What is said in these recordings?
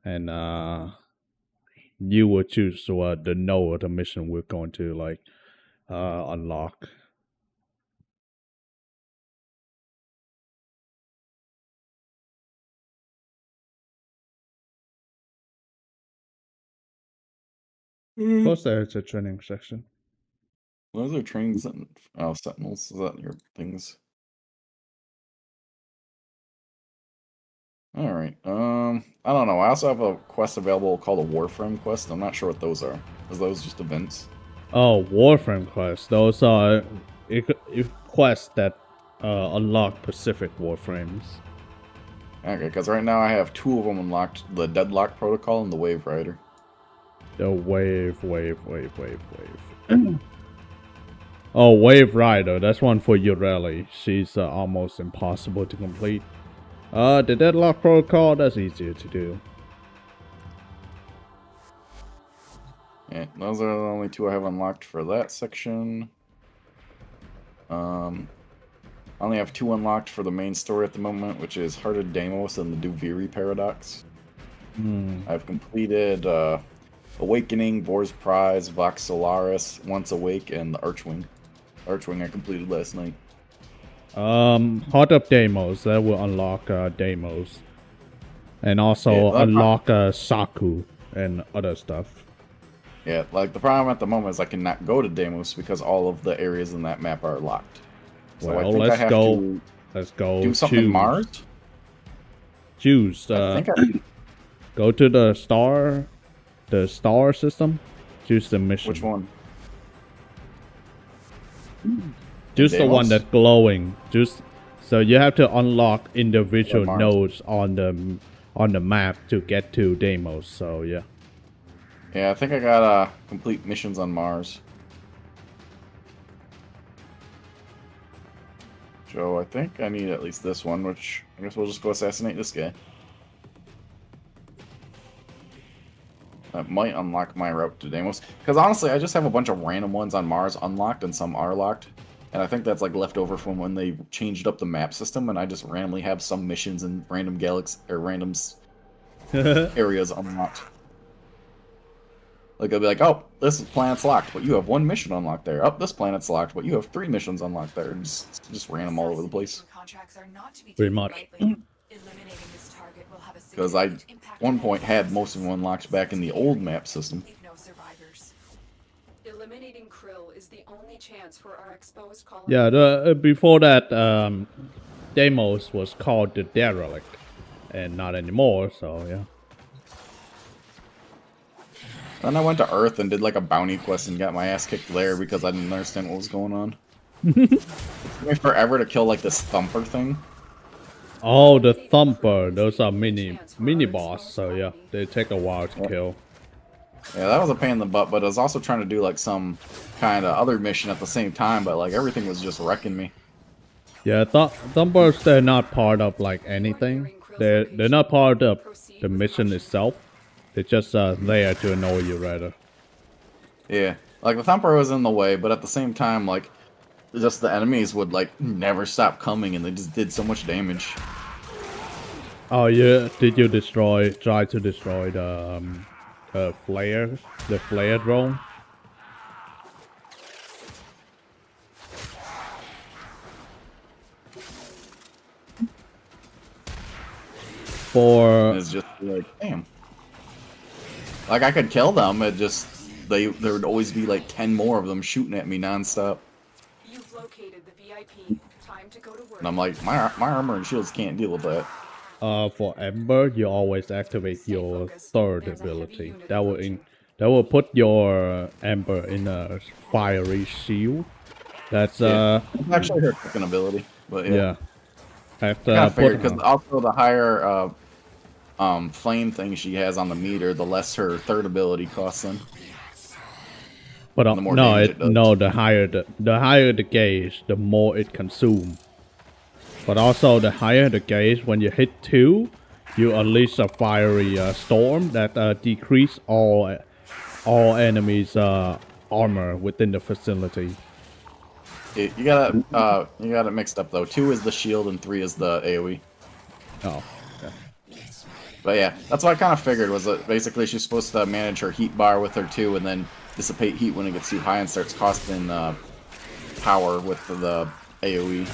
and you will choose the node of the mission we're going to like unlock. Plus, there's a training section. Those are trains and sentinels. Is that your things? All right. I don't know. I also have a quest available called a Warframe quest. I'm not sure what those are. Is those just events? Oh, Warframe quests. Those are quests that unlock Pacific Warframes. Okay, because right now I have 2 of them unlocked: the Deadlock Protocol and the Wave Rider. The wave. Oh, Wave Rider. That's one for Ureli. She's almost impossible to complete. The Deadlock Protocol, that's easier to do. Yeah, those are the only 2 I have unlocked for that section. I only have 2 unlocked for the main story at the moment, which is Hearted Deimos and the Duviri Paradox. I've completed Awakening, Vor's Prize, Vox Solaris, Once Awake, and the Archwing. Archwing I completed last night. Heart of Deimos, that will unlock Deimos. And also unlock Saku and other stuff. Yeah, like the problem at the moment is I cannot go to Deimos because all of the areas in that map are locked. So well, I think let's I have go. to Let's go. do something Mars. Choose. I think I go to the star system. Choose the mission. Which one? Choose the one that's glowing. So you have to unlock individual nodes on the map to get to Deimos. So yeah. Yeah, I think I gotta complete missions on Mars. Joe, I think I need at least this one, which I guess we'll just go assassinate this guy. That might unlock my route to Deimos. Because honestly, I just have a bunch of random ones on Mars unlocked and some are locked. And I think that's like left over from when they changed up the map system, and I just randomly have some missions in random galaxies or random areas unlocked. Like, I'll be like, oh, this planet's locked, but you have 1 mission unlocked there. Oh, this planet's locked, but you have 3 missions unlocked there. And just random all over the place. Pretty much. Because I, at one point, had most of them unlocked back in the old map system. Eliminating Krill is the only chance for our exposed colony. Yeah, before that, Deimos was called the Derelict, and not anymore. So yeah. Then I went to Earth and did like a bounty quest and got my ass kicked there because I didn't understand what was going on. It took me forever to kill like this thumper thing. Oh, the thumper. Those are mini boss. So yeah, they take a while to kill. Yeah, that was a pain in the butt, but I was also trying to do like some kind of other mission at the same time, but like everything was just wrecking me. Yeah, thumpers, they're not part of like anything. They're not part of the mission itself. They're just there to annoy you, rather. Yeah, like the thumper was in the way, but at the same time, like just the enemies would like never stop coming, and they just did so much damage. Oh yeah, did you try to destroy the flare drone? It's just like, damn. Like I could kill them, it just there would always be like 10 more of them shooting at me nonstop. You've located the VIP. Time to go to work. And I'm like, my armor and shields can't deal with that. For Ember, you always activate your third ability. That will put your Ember in a fiery shield. That's it's actually her second ability, but yeah. Have to figured because also the higher flame thing she has on the meter, the less her third ability costs them. But the higher the gauge, the more it consumes. But also the higher the gauge, when you hit 2, you unleash a fiery storm that decrease all enemies' armor within the facility. You got it mixed up though. 2 is the shield and 3 is the AoE. Oh. Okay. But yeah, that's what I kind of figured, was that basically she's supposed to manage her heat bar with her too, and then dissipate heat when it gets too high and starts costing power with the AoE.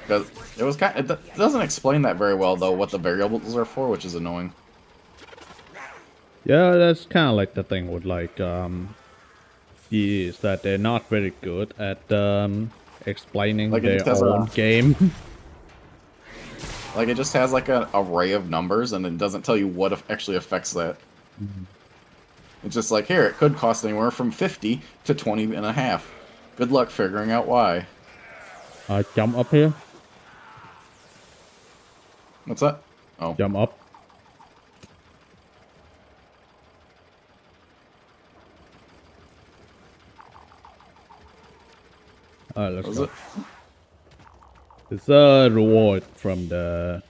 Because it was it doesn't explain that very well though, what the variables are for, which is annoying. Yeah, that's kind of like the thing with like is that they're not very good at explaining Like, it their just has own game. Like, it just has like an array of numbers, and it doesn't tell you what actually affects that. It's just like, here, it could cost anywhere from 50 to 20 and a half. Good luck figuring out why. Jump up here. What's that? Oh. Jump up. Alright, let's go. It? It's a reward from the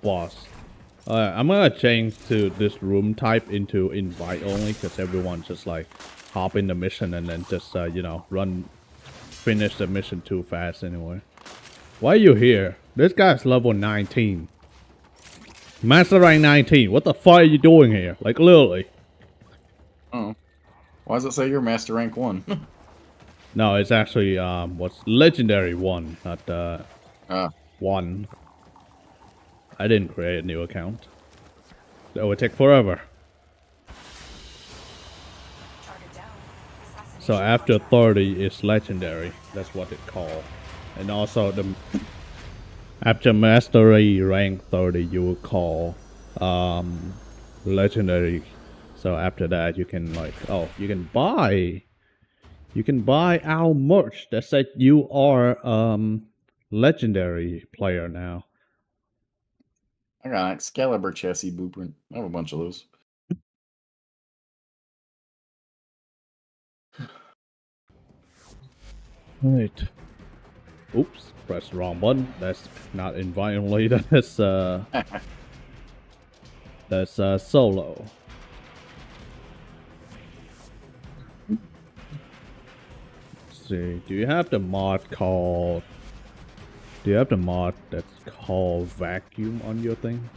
boss. Alright, I'm gonna change to this room type into invite only, because everyone just like hop in the mission and then just you know, finish the mission too fast anyway. Why are you here? This guy's level 19. Master rank 19. What the fuck are you doing here? Like, literally. Oh. Why does it say you're Master Rank 1? No, it's actually what's legendary 1, not 1. I didn't create a new account. That would take forever. So after 30 is legendary. That's what it's called. And also the after mastery rank 30 you will call legendary. So after that you can like, oh, you can buy our merch that said you are legendary player now. I got an Excalibur chassis blueprint. I have a bunch of those. Right. Oops, press the wrong button. That's not invite only. That's solo. Let's see. Do you have the mod called? Do you have the mod that's called vacuum on your thing?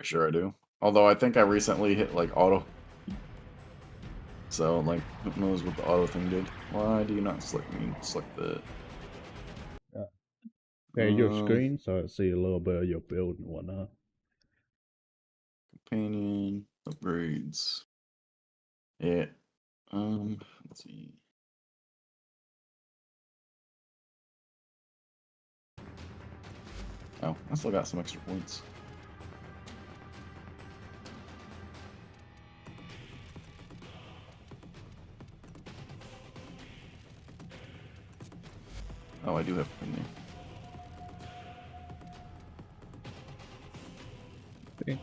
Sure I do. Although I think I recently hit like auto. So like, who knows what the auto thing did? Why do you not select me? Select the. Okay, your screen, so I see a little bit of your build and whatnot. Companion upgrades. Yeah. Let's see. Oh, I still got some extra points. Oh, I do have companion.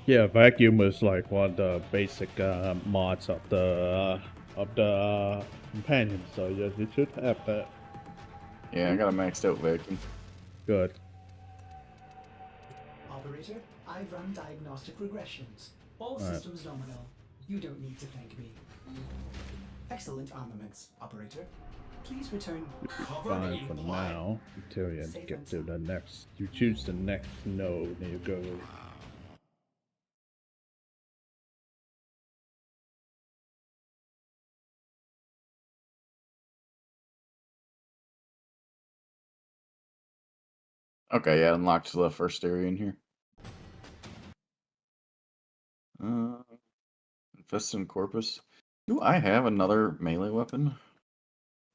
Yeah, vacuum is like one of the basic mods of the companion, so yes, you should have that. Yeah, I got a maxed out vacuum. Good. Operator, I've run diagnostic regressions. All systems nominal. You don't need to thank me. Excellent armaments, Operator. Please return. Fine for now until you get to the next. You choose the next node and you go. Okay, yeah, unlocked the first area in here. Infested Corpus. Do I have another melee weapon?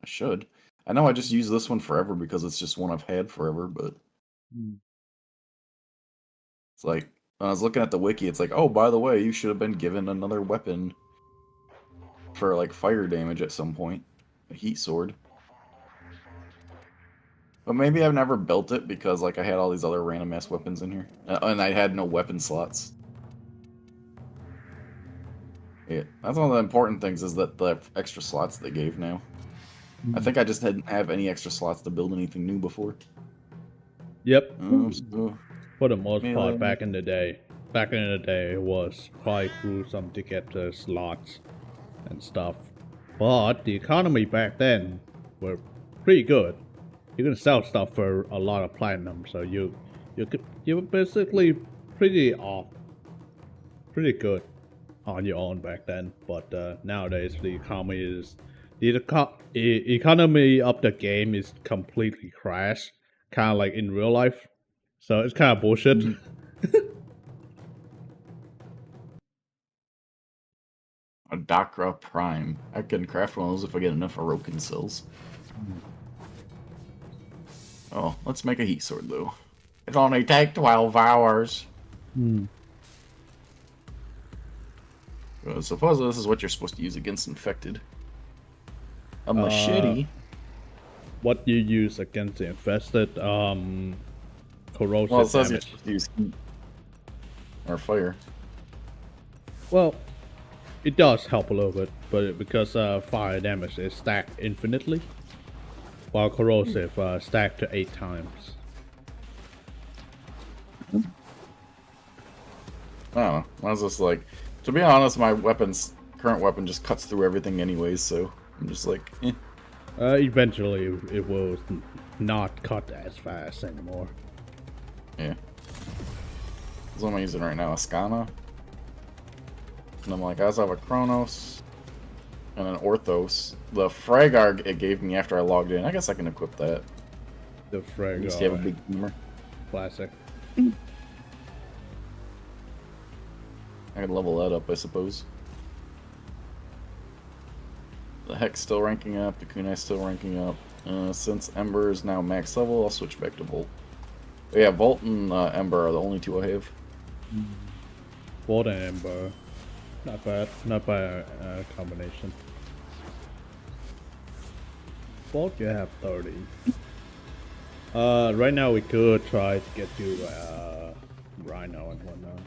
I should. I know I just use this one forever because it's just one I've had forever, but it's like, when I was looking at the wiki, it's like, oh, by the way, you should have been given another weapon for like fire damage at some point. A heat sword. But maybe I've never built it because like I had all these other random ass weapons in here. And I had no weapon slots. Yeah, that's one of the important things, is that the extra slots they gave now. I think I just didn't have any extra slots to build anything new before. Yep. So, For the most melee. part, back in the day, it was quite gruesome to get the slots and stuff. But the economy back then were pretty good. You can sell stuff for a lot of platinum, so you you're basically pretty good on your own back then. But nowadays the economy of the game is completely crashed, kind of like in real life. So it's kind of bullshit. A Dakra Prime. I can craft one of those if I get enough Orokin cells. Oh, let's make a heat sword, though. It only take 12 hours. Suppose this is what you're supposed to use against infected. A machete. What you use against the infested, corrosive Well, it says you're damage. supposed to use heat. Or fire. Well, it does help a little bit, but because fire damage is stacked infinitely, while corrosive stacked to 8 times. I don't know. I was just like, to be honest, my current weapon just cuts through everything anyways, so I'm just like, eh. Eventually, it will not cut as fast anymore. Yeah. That's what I'm using right now, a Skana. And I'm like, I also have a Kronos and an Orthos. The Fragar it gave me after I logged in. I guess I can equip that. The At least you have a Fragar big hammer. classic. I can level that up, I suppose. The Hex still ranking up. The Kunai still ranking up. Since Ember is now max level, I'll switch back to Volt. But yeah, Volt and Ember are the only two I have. Volt and Ember. Not bad. Not bad combination. Volt, you have 30. Right now we could try to get you Rhino and whatnot.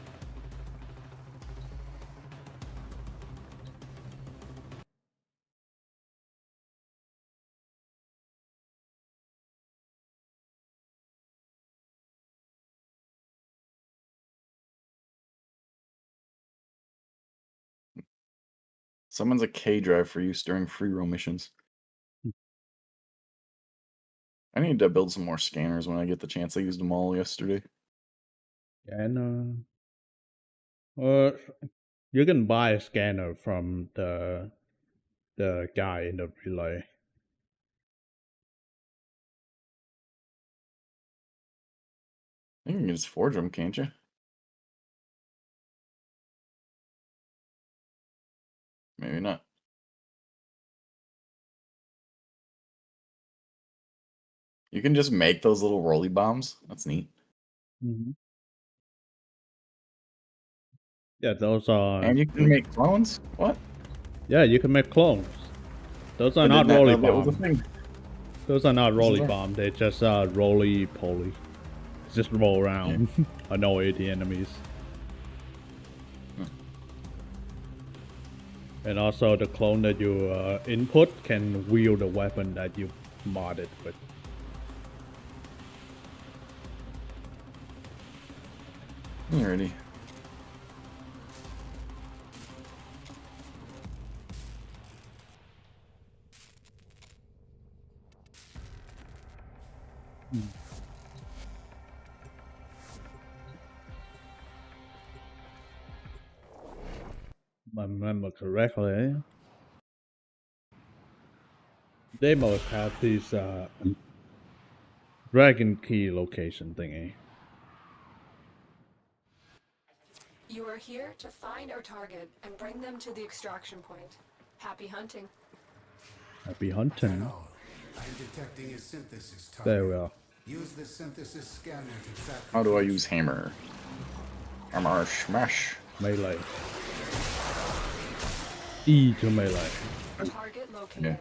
Summons a K drive for use during free roam missions. I need to build some more scanners when I get the chance. I used them all yesterday. Yeah, and you can buy a scanner from the guy in the relay. You can just forge them, can't you? Maybe not. You can just make those little rolly bombs. That's neat. Yeah, those are. And you can make clones? What? Yeah, you can make clones. Those are I not did not roly know that was a bomb. thing. Those are not roly are. bomb. They're just roly poly. Just roll around, annoy the enemies. And also, the clone that you input can wield the weapon that you modded with. Alrighty. If I remember correctly, they must have these dragon key location thingy. You are here to find our target and bring them to the extraction point. Happy hunting. Happy hunting. I'm detecting a synthesis target. There we are. Use the synthesis scanner to track. How do I use hammer? Hammer smash. Melee. E to melee. Target located. Yeah.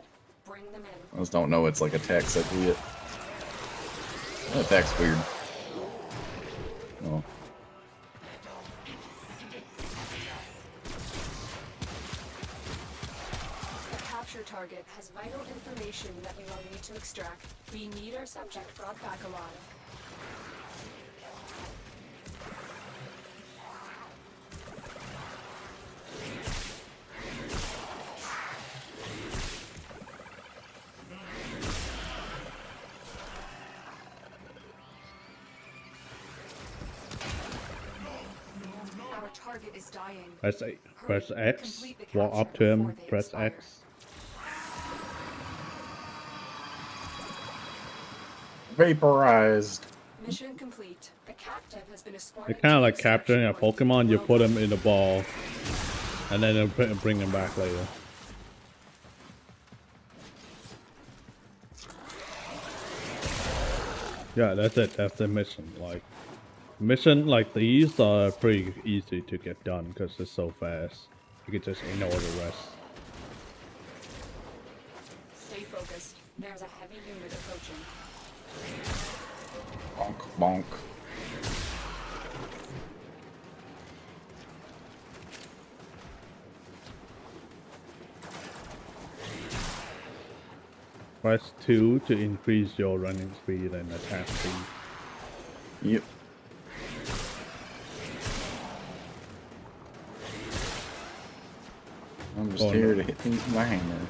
Bring them in. I just don't know it's like attack set yet. That attack's weird. Oh. The capture target has vital information that we will need to extract. We need our subject brought back alive. Our target is dying. Press A, press Hurry, X, complete the walk capture up to him, before they press expire. X. Vaporized. Mission complete. The captive has been escorted. It's kind to of the like capturing a extraction Pokemon. point. You Well put done. him in a ball, and then bring him back later. Yeah, that's it. That's the mission. Like, mission like these are pretty easy to get done because it's so fast. You can just ignore the rest. Stay focused. There's a heavy unit approaching. Bonk, bonk. Press 2 to increase your running speed and attack speed. Yep. I'm just here to hit things with my hammer.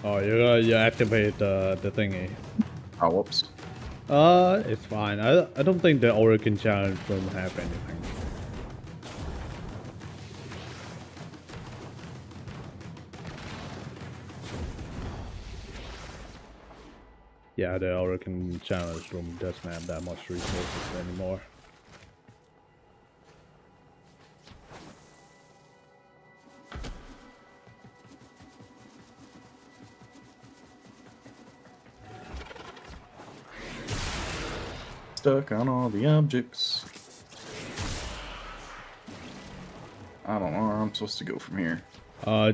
Oh, you activate the thingy. Oh, whoops. It's fine. I don't think the Origin Challenge will have anything. Yeah, the Origin Challenge room doesn't have that much resources anymore. Stuck on all the objects. I don't know where I'm supposed to go from here.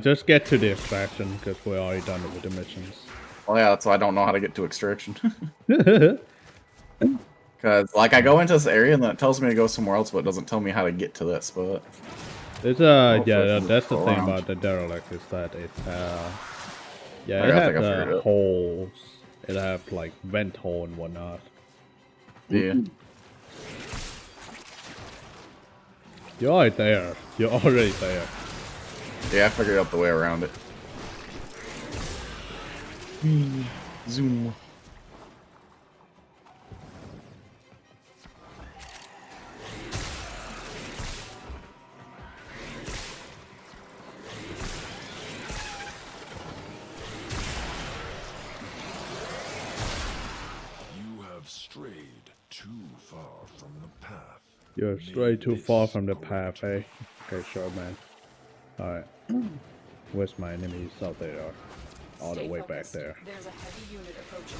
Just get to the extraction because we're already done with the missions. Well, yeah, that's why I don't know how to get to extraction. Because, like, I go into this area and then it tells me to go somewhere else, but it doesn't tell me how to get to that spot. It's Hopefully yeah, I can that's the go thing around. about the derelict is that it yeah, Okay, it I has think I figured it out. holes. It have like vent hole and whatnot. Yeah. You're already there. You're already there. Yeah, I figured out the way around it. Zoom. You have strayed too far from the path. You're straight too far from the path, hey? Okay, sure, man. Alright. Where's my enemies? Oh, they are. All the Stay way back focused. there. There's a heavy unit approaching.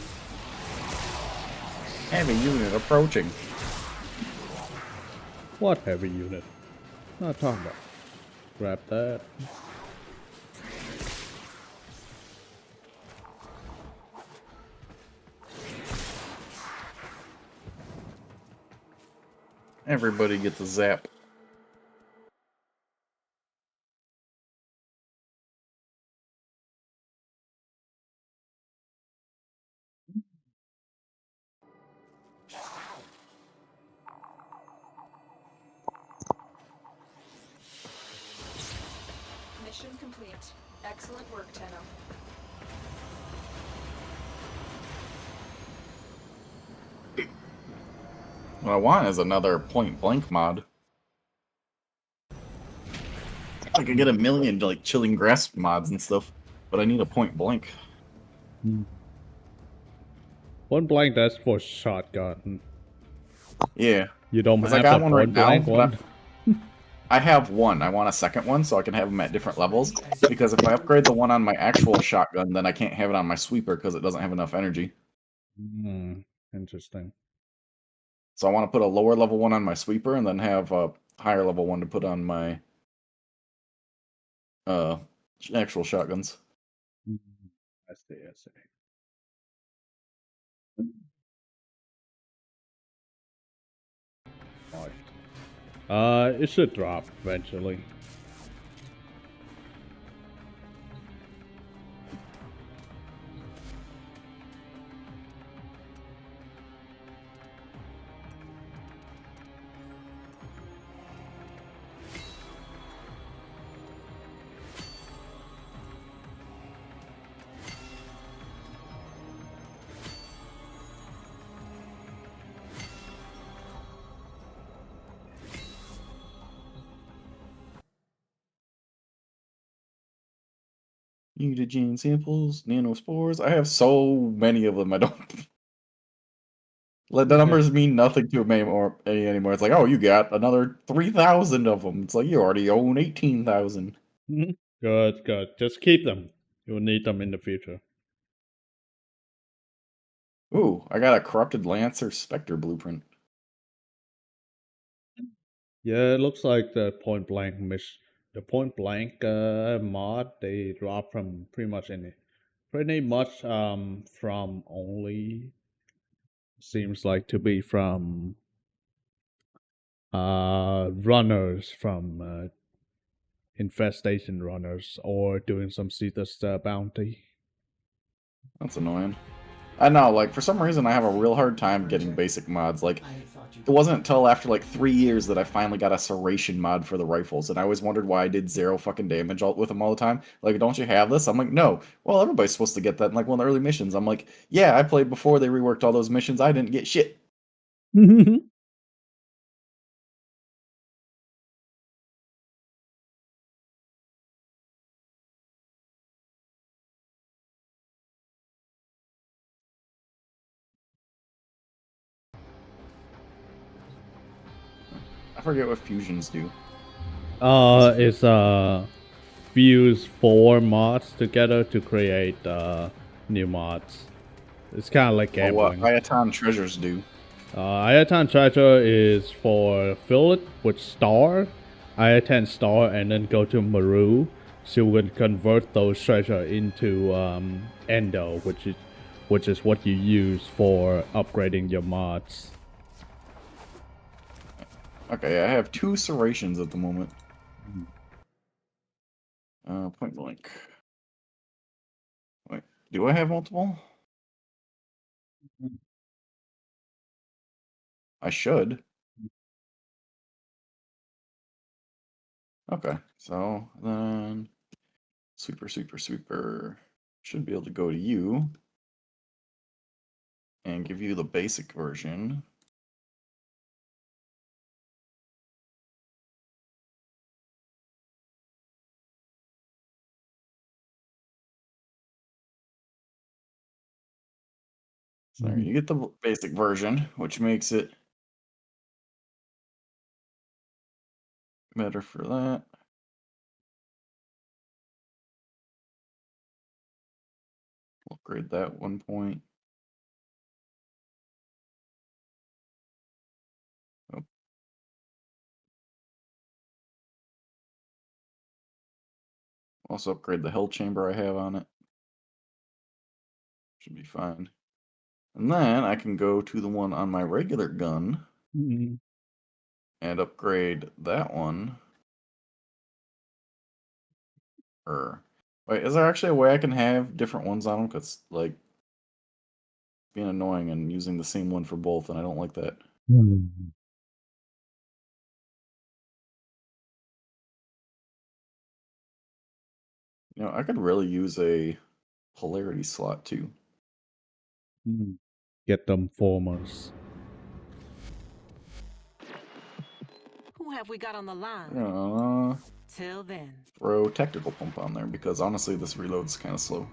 Heavy unit approaching. What heavy unit? Not talking about. Grab that. Everybody gets a zap. Mission complete. Excellent work, Tenno. What I want is another point blank mod. I could get a million like chilling grass mods and stuff, but I need a point blank. One blank, that's for shotgun. Yeah. You don't 'Cause have I got the one right point now, blank but one? I have one. I want a second one so I can have them at different levels. Because if I upgrade the one on my actual shotgun, then I can't have it on my sweeper because it doesn't have enough energy. Hmm. Interesting. So I want to put a lower level one on my sweeper and then have a higher level one to put on my actual shotguns. I see, I see. Alright. It should drop eventually. Mutagen samples, nanospores. I have so many of them. I don't. Like, the numbers mean nothing to me anymore. It's like, oh, you got another 3,000 of them. It's like you already own 18,000. Good, good. Just keep them. You'll need them in the future. Ooh, I got a corrupted Lancer Spectre blueprint. Yeah, it looks like the point blank mod they drop from pretty much from only seems like to be from runners from infestation runners or doing some Cetus bounty. That's annoying. I know, like, for some reason I have a real hard time getting basic mods. Like, it wasn't until after, like, 3 years that I finally got a Serration mod for the rifles, and I always wondered why I did 0 fucking damage with them all the time. Like, don't you have this? I'm like, no. Well, everybody's supposed to get that in, like, one of the early missions. I'm like, yeah, I played before they reworked all those missions. I didn't get shit. I forget what fusions do. It's fuse 4 mods together to create new mods. It's kind of like gambling. What Iaton treasures do. Iaton treasure is for fill it with star, Iaton star, and then go to Maru, so you can convert those treasure into Endo, which is what you use for upgrading your mods. Okay, I have 2 Serrations at the moment. Point blank. Wait, do I have multiple? I should. Okay, so then super should be able to go to you and give you the basic version. So you get the basic version, which makes it better for that. We'll upgrade that 1 point. Oh. Also upgrade the hell chamber I have on it. Should be fine. And then I can go to the one on my regular gun and upgrade that one. Wait, is there actually a way I can have different ones on them? Because, like, being annoying and using the same one for both, and I don't like that. You know, I could really use a polarity slot too. Get them formers. Who have we got on the line? Till then. Throw tactical pump on there because honestly, this reload's kind of slow.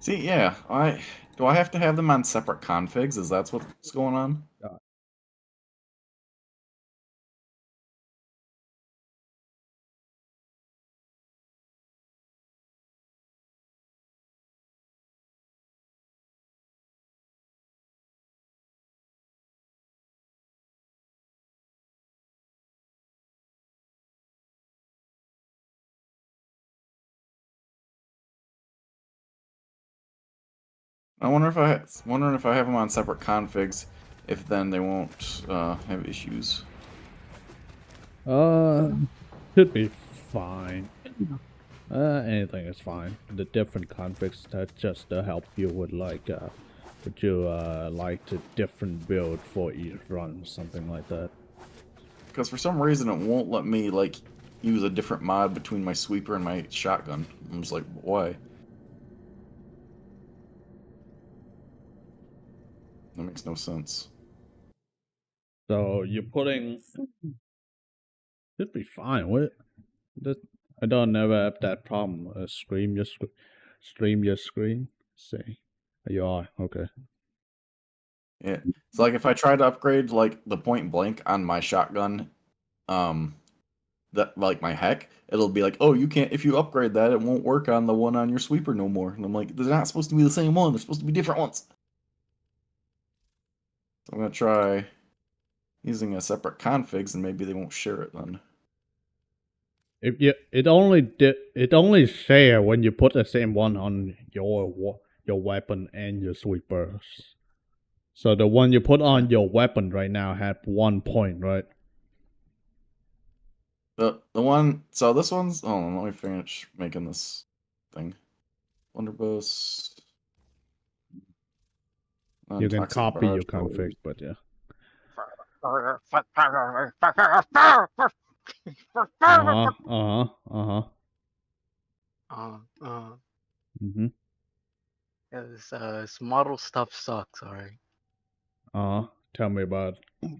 See, yeah, do I have to have them on separate configs? Is that what's going on? I wonder if wondering if I have them on separate configs, if then they won't have issues. Should be fine. Anything is fine. The different configs that just help you with like would you like to different build for each run, something like that. Because for some reason it won't let me like use a different mod between my sweeper and my shotgun. I'm just like, why? That makes no sense. So you're putting. Should be fine. What? That I don't never have that problem. Stream your screen. See, you are okay. Yeah. So like if I try to upgrade like the point blank on my shotgun, that like my heck, it'll be like, oh, you can't. If you upgrade that, it won't work on the one on your sweeper no more. And I'm like, they're not supposed to be the same one. They're supposed to be different ones. So I'm gonna try using a separate configs, and maybe they won't share it then. If you, it only share when you put the same one on your weapon and your sweepers. So the one you put on your weapon right now had 1 point, right? The one. So this one's. Oh, let me finish making this thing. Blunderbuss. You can Toxic copy your barrage config, but yeah. Mm-hmm. Yeah, this model stuff sucks, alright? Tell me about it.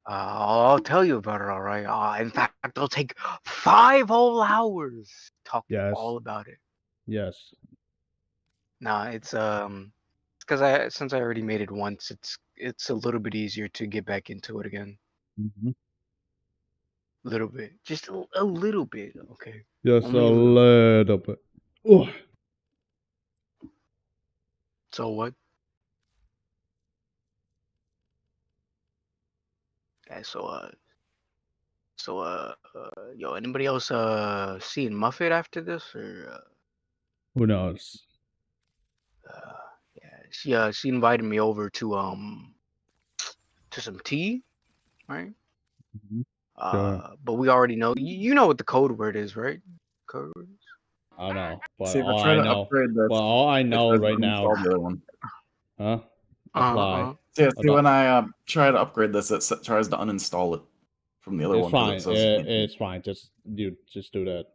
I'll tell you about it, alright? In fact, it'll take 5 whole hours to talk all about it. Yes. Nah, it's because since I already made it once, it's a little bit easier to get back into it again. Mm-hmm. A little bit, just a little bit, okay. Just Only a little bit. Ooh. So what? Yeah, yo, anybody else seeing Muffet after this, or Who knows? yeah, she invited me over to some tea, right? Mm-hmm. Sure. But we already know. You know what the code word is, right? Code word. I don't know, but See, if I all try I to know, upgrade this, all I know right now, uninstall the other one. huh? Apply. Yeah, see, when I try to upgrade this, it tries to uninstall it from the other It's one because fine. it says you can't. It's fine. Just do that.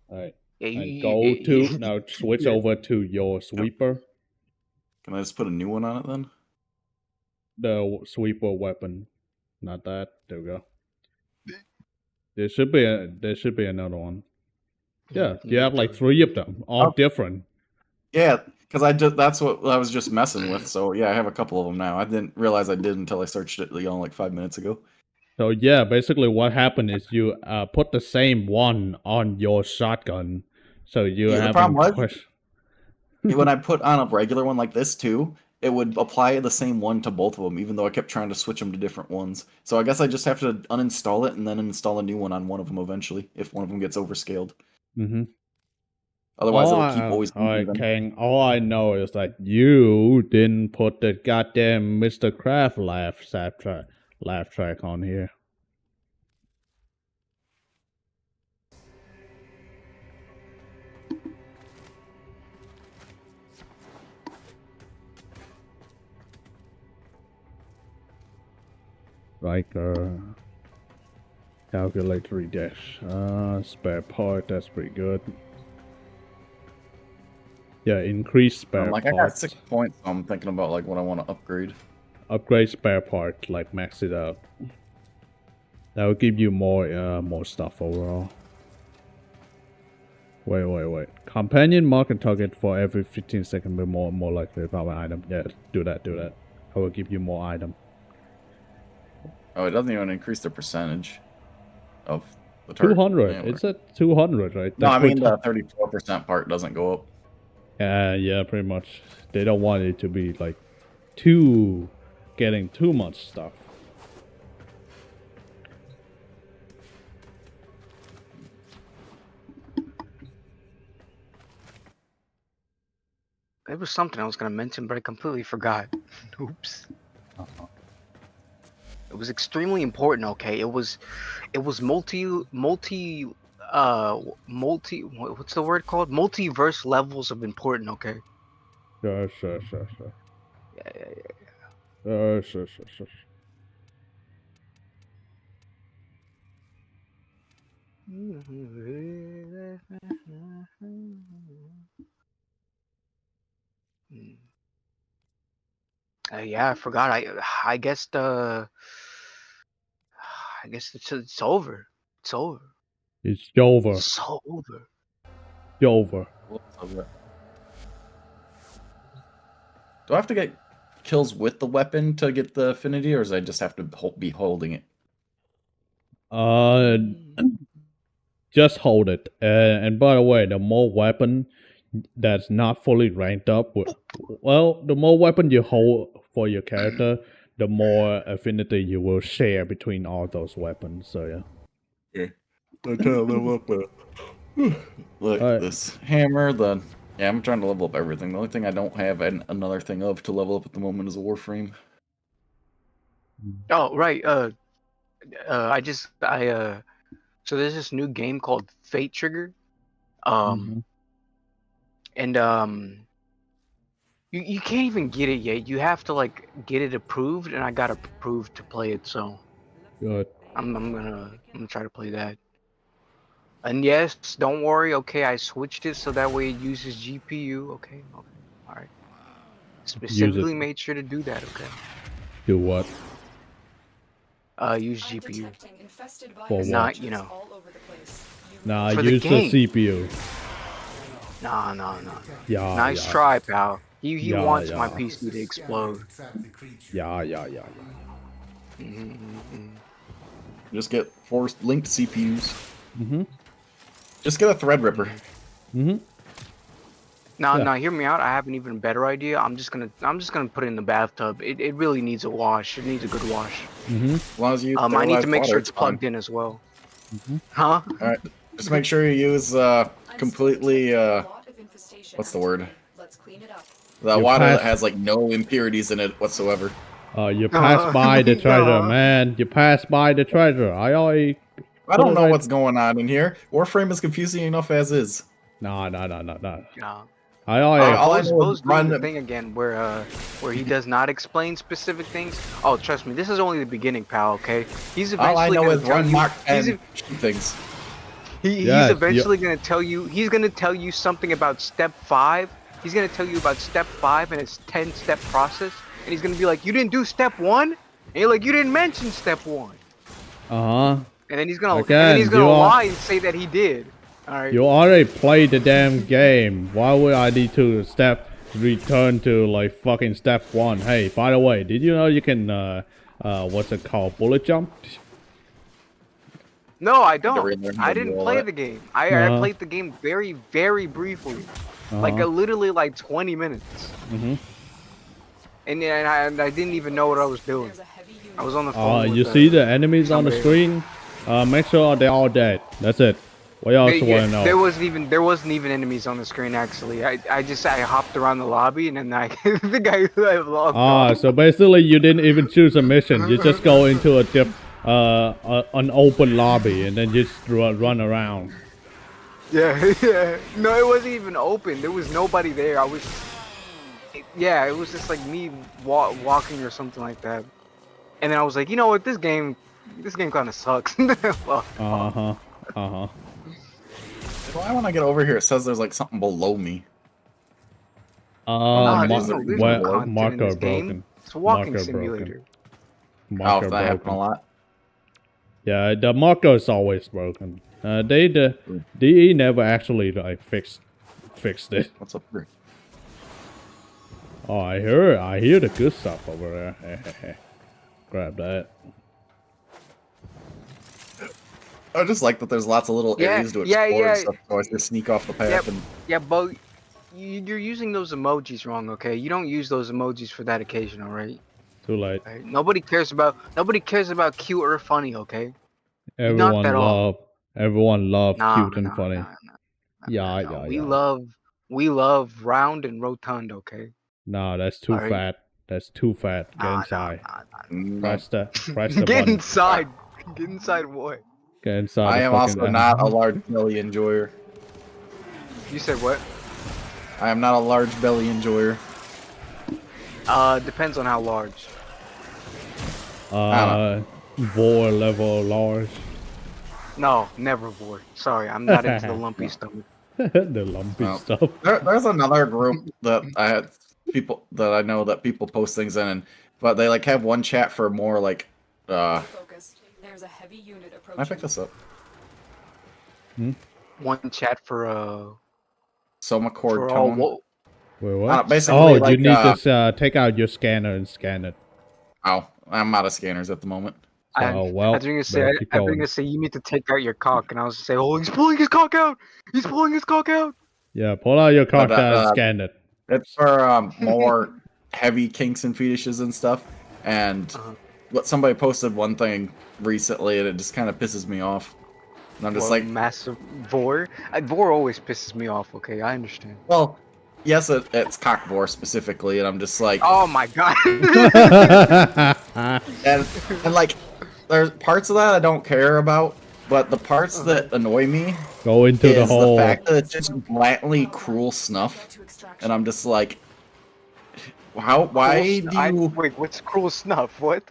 All right. Yeah, And go to now. Switch over to your sweeper. Can I just put a new one on it then? The sweeper weapon, not that. There we go. There should be another one. Yeah, you have like 3 of them, all different. Yeah, because that's what I was just messing with. So yeah, I have a couple of them now. I didn't realize I did until I searched it, like 5 minutes ago. So yeah, basically what happened is you put the same one on your shotgun, so you Yeah, the having problem was when I put on a regular one like this too, it would apply the same one to both of them, even though I kept trying to switch them to different ones. So I guess I just have to uninstall it and then install a new one on one of them eventually, if one of them gets overscaled. Mm-hmm. Otherwise, it'll keep always. Alright, King. All I know is that you didn't put the goddamn Mr. Craft laugh track on here. Like calculatory dash. Spare part. That's pretty good. Yeah, increase spare Like parts. I got 6 points, so I'm thinking about like what I want to upgrade. Upgrade spare part, like max it out. That will give you more stuff overall. Wait. Companion mark and target for every 15 seconds with more likely to power item. Yeah, do that. I will give you more item. Oh, it doesn't even increase the percentage of the target. 200. It's at 200, right? No, I mean the 34% part doesn't go up. Yeah, pretty much. They don't want it to be like getting too much stuff. It was something I was gonna mention, but I completely forgot. Oops. It was extremely important. Okay, it was multi. What's the word called? Multiverse levels of important. Okay. Sure. Yeah. Sure. Yeah, I forgot. I guess it's over. It's over. It's over. It's so over. Over. Do I have to get kills with the weapon to get the affinity, or does I just have to be holding it? Just hold it. And by the way, the more weapon that's not fully ranked up, well, the more weapon you hold for your character, the more affinity you will share between all those weapons. So yeah. Okay. I'm trying to level up look, this hammer, yeah, I'm trying to level up everything. The only thing I don't have another thing of to level up at the moment is a warframe. Oh, right. So there's this new game called Fate Trigger. And you can't even get it yet. You have to like get it approved, and I got approved to play it. So good. I'm gonna try to play that. And yes, don't worry. Okay, I switched it so that way it uses GPU. Okay, all right. Specifically made sure to do that. Okay. Do what? Use GPU. For what? Not Nah, for use the the CPU. Nah. Yeah. Nice try, pal. He wants my PC to explode. Yeah. Just get 4 linked CPUs. Just get a Threadripper. No, hear me out. I have an even better idea. I'm just gonna put it in the bathtub. It really needs a wash. It needs a good wash. As long as you I need to make sure it's plugged in as well. Huh? Alright. Just make sure you use completely what's the word? The water that has like no impurities in it whatsoever. You pass by the treasure, man. You pass by the treasure. I don't know what's going on in here. Warframe is confusing enough as is. No. Yeah. All doing the thing again where he does not explain specific things. Oh, trust me, this is only the beginning, pal. Okay, he's eventually going to run Mark and things. He's eventually going to tell you. He's going to tell you something about step 5. He's going to tell you about step 5 and its 10-step process. And he's going to be like, "You didn't do step 1," and you're like, "You didn't mention step 1." And then he's gonna lie and say that he did. All right. You already played the damn game. Why would I need to return to like fucking step 1? Hey, by the way, did you know you can what's it called, bullet jump? No, I don't. I didn't play the game. I played the game very, very briefly, like literally like 20 minutes. And I didn't even know what I was doing. I was on the phone. You see the enemies on the screen? Make sure they're all dead. That's it. What else do you want to know? There wasn't even enemies on the screen actually. I hopped around the lobby and then the guy who I logged. So basically you didn't even choose a mission. You just go into an open lobby and then just run around. Yeah. No, it wasn't even open. There was nobody there. It was just like me walking or something like that. And then I was like, you know what, this game kind of sucks. Why when I get over here it says there's like something below me? Marker broken. It's a walking simulator. Marker that happened a lot. Yeah, the marker is always broken. DE never actually like fixed it. What's up here? Oh, I hear the good stuff over there. Grab that. I just like that there's lots of little areas to explore and stuff, so I can sneak off the path. But you're using those emojis wrong, okay? You don't use those emojis for that occasion, alright? Too late. Right? Nobody cares about cute or funny, okay? Everyone love cute and funny. We love round and rotund, okay? Nah, that's too fat. That's too fat. Get inside. Press the Get button. inside. Get inside what? Get inside. I am also not a large belly enjoyer. You said what? I am not a large belly enjoyer. Depends on how large. Vor level large. No, never vor. Sorry, I'm not into the lumpy stomach. The lumpy Well, stuff. there's another group that I had people that I know that people post things in, but they like have one chat for more like. Focused. There's a heavy unit Can I approaching. pick this up? One chat for Soma cord for tone. Wait, what? Basically, Oh, like, you need to take out your scanner and scan it. Oh, I'm out of scanners at the moment. Oh, well, I was gonna say, better keep I was going. gonna say you need to take out your cock, and I was gonna say, oh, he's pulling his cock out. He's pulling his cock out. Yeah, pull out your cock out and scan it. It's for more heavy kinks and fetishes and stuff. And what somebody posted one thing recently, and it just kind of pisses me off. And I'm just like, massive vor. Vor always pisses me off. Okay, I understand. well, yes, it's cock vor specifically, and I'm just like, oh my god. and like, there's parts of that I don't care about, but the parts that annoy me go into the hole. The fact that it's just blatantly cruel snuff, and I'm just like, why do you wait? What's cruel snuff? What?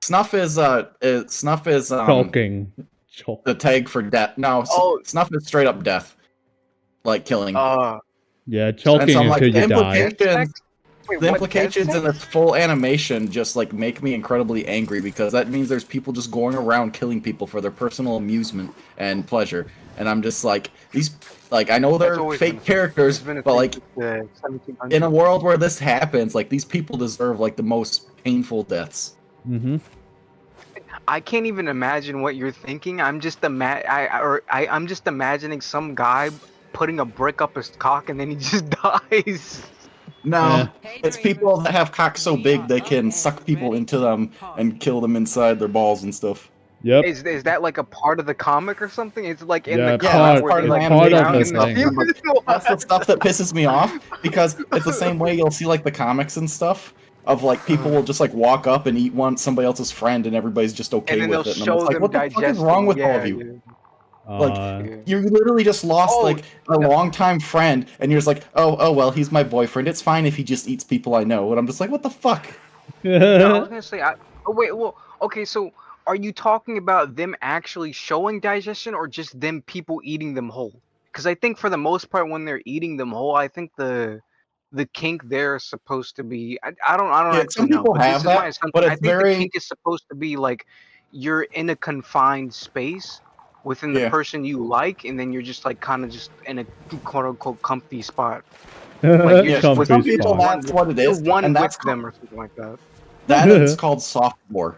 Snuff is choking. The tag for death. No, snuff is straight up death, like killing. Yeah, choking so until you die. The implications in this full animation just like make me incredibly angry, because that means there's people just going around killing people for their personal amusement and pleasure, and I'm just like, these, like, I know they're fake characters, but like in a world where this happens, like, these people deserve like the most painful deaths. I can't even imagine what you're thinking. I'm just I'm just imagining some guy putting a brick up his cock and then he just dies. No, it's people that have cocks so big they can suck people into them and kill them inside their balls and stuff. Yep. Is that like a part of the comic or something? It's like in the comic where they, like, part down of in the thing. That's the stuff that pisses me off, because it's the same way you'll see like the comics and stuff of like people will just like walk up and eat somebody else's friend and everybody's just okay with it. And I'm like, what the fuck is wrong with all of you? Like, you literally just lost like a longtime friend, and you're just like, oh well, he's my boyfriend. It's fine if he just eats people I know. And I'm just like, what the fuck? No, I was gonna say, wait, well, okay, so are you talking about them actually showing digestion, or just them people eating them whole? Because I think for the most part, when they're eating them whole, I think the kink there is supposed to be. I don't actually some know. people But have this is my that, assumption. but I it's think very. the kink is supposed to be like you're in a confined space within the person you like, and then you're just like kind of just in a quote unquote comfy spot. Like you're just with some people, that's what it is, one and that's with them or something like that. That is called softcore,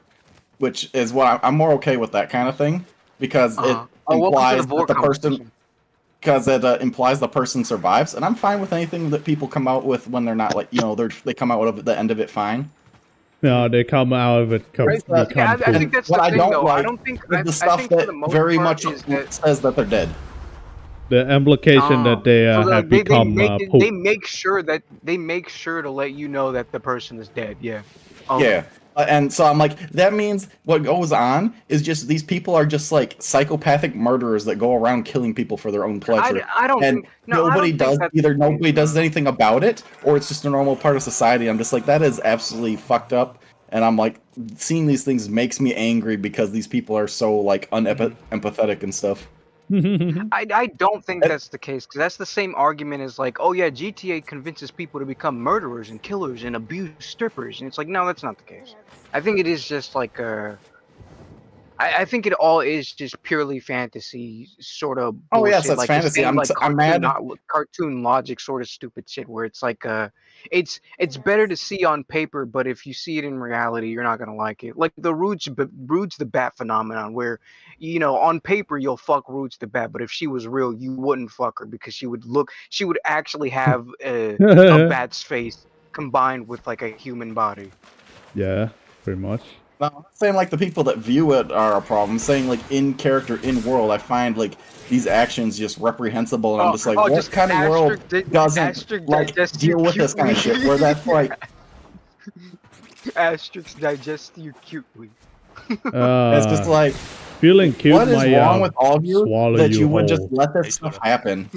which is what I'm more okay with that kind of thing, because it implies that the person, because it implies the person survives, and I'm fine with anything that people come out with when they're not like, you know, they come out of the end of it fine. No, they come out of it. I think that's the thing, though. I don't think the stuff that very much says that they're dead. The implication that they have become poop. They make sure to let you know that the person is dead. Yeah. Yeah. And so I'm like, that means what goes on is just these people are just like psychopathic murderers that go around killing people for their own pleasure. I don't think nobody does anything about it, or it's just a normal part of society. I'm just like, that is absolutely fucked up. And I'm like, seeing these things makes me angry, because these people are so like unempathetic and stuff. I don't think that's the case, because that's the same argument as like, oh yeah, GTA convinces people to become murderers and killers and abuse strippers, and it's like, no, that's not the case. I think it is just like I think it all is just purely fantasy sort of bullshit. Oh yes, that's like fantasy. I'm mad. Cartoon logic sort of stupid shit where it's like it's better to see on paper, but if you see it in reality, you're not gonna like it. Like the Roots the Bat phenomenon, where, you know, on paper you'll fuck Roots the Bat, but if she was real, you wouldn't fuck her, because she would actually have a bat's face combined with like a human body. Yeah, pretty much. No, I'm not saying like the people that view it are a problem. I'm saying like in character, in world, I find like these actions just reprehensible, and I'm just like, what kind of world doesn't like deal with this kind of shit? Where that's like, Asterix digest you cutely. it's just like, feeling cute. What is wrong with all of you that you would whole. just let this stuff happen?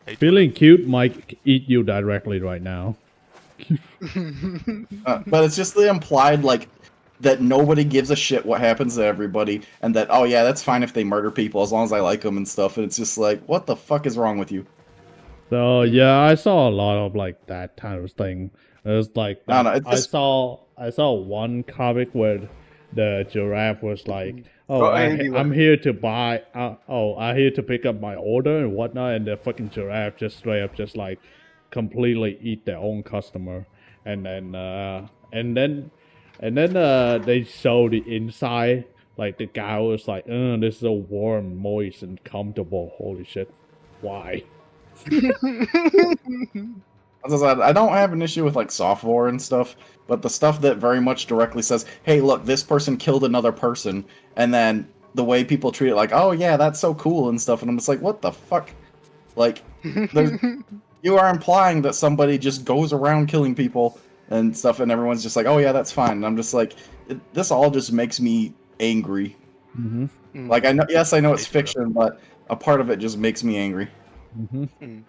Feeling cute might eat you directly right now. But it's just the implied like that nobody gives a shit what happens to everybody, and that, oh yeah, that's fine if they murder people as long as I like them and stuff. And it's just like, what the fuck is wrong with you? So yeah, I saw a lot of like that kind of thing. It was like I don't that. know, it's just, I saw one comic where the giraffe was like, "Oh, Oh, Andy I'm left. here to buy. I'm here to pick up my order and whatnot." And the fucking giraffe just straight up just like completely eat their own customer, and then they show the inside. Like the guy was like, "This is so warm, moist, and comfortable. Holy shit, why?" as I said, I don't have an issue with like software and stuff, but the stuff that very much directly says, "Hey, look, this person killed another person," and then the way people treat it, like, "Oh yeah, that's so cool" and stuff, and I'm just like, "What the fuck?" Like, you are implying that somebody just goes around killing people and stuff, and everyone's just like, "Oh yeah, that's fine." And I'm just like, this all just makes me angry. Mm-hmm. Like, I know, yes, I know it's fiction, but a part of it just makes me angry. Mm-hmm.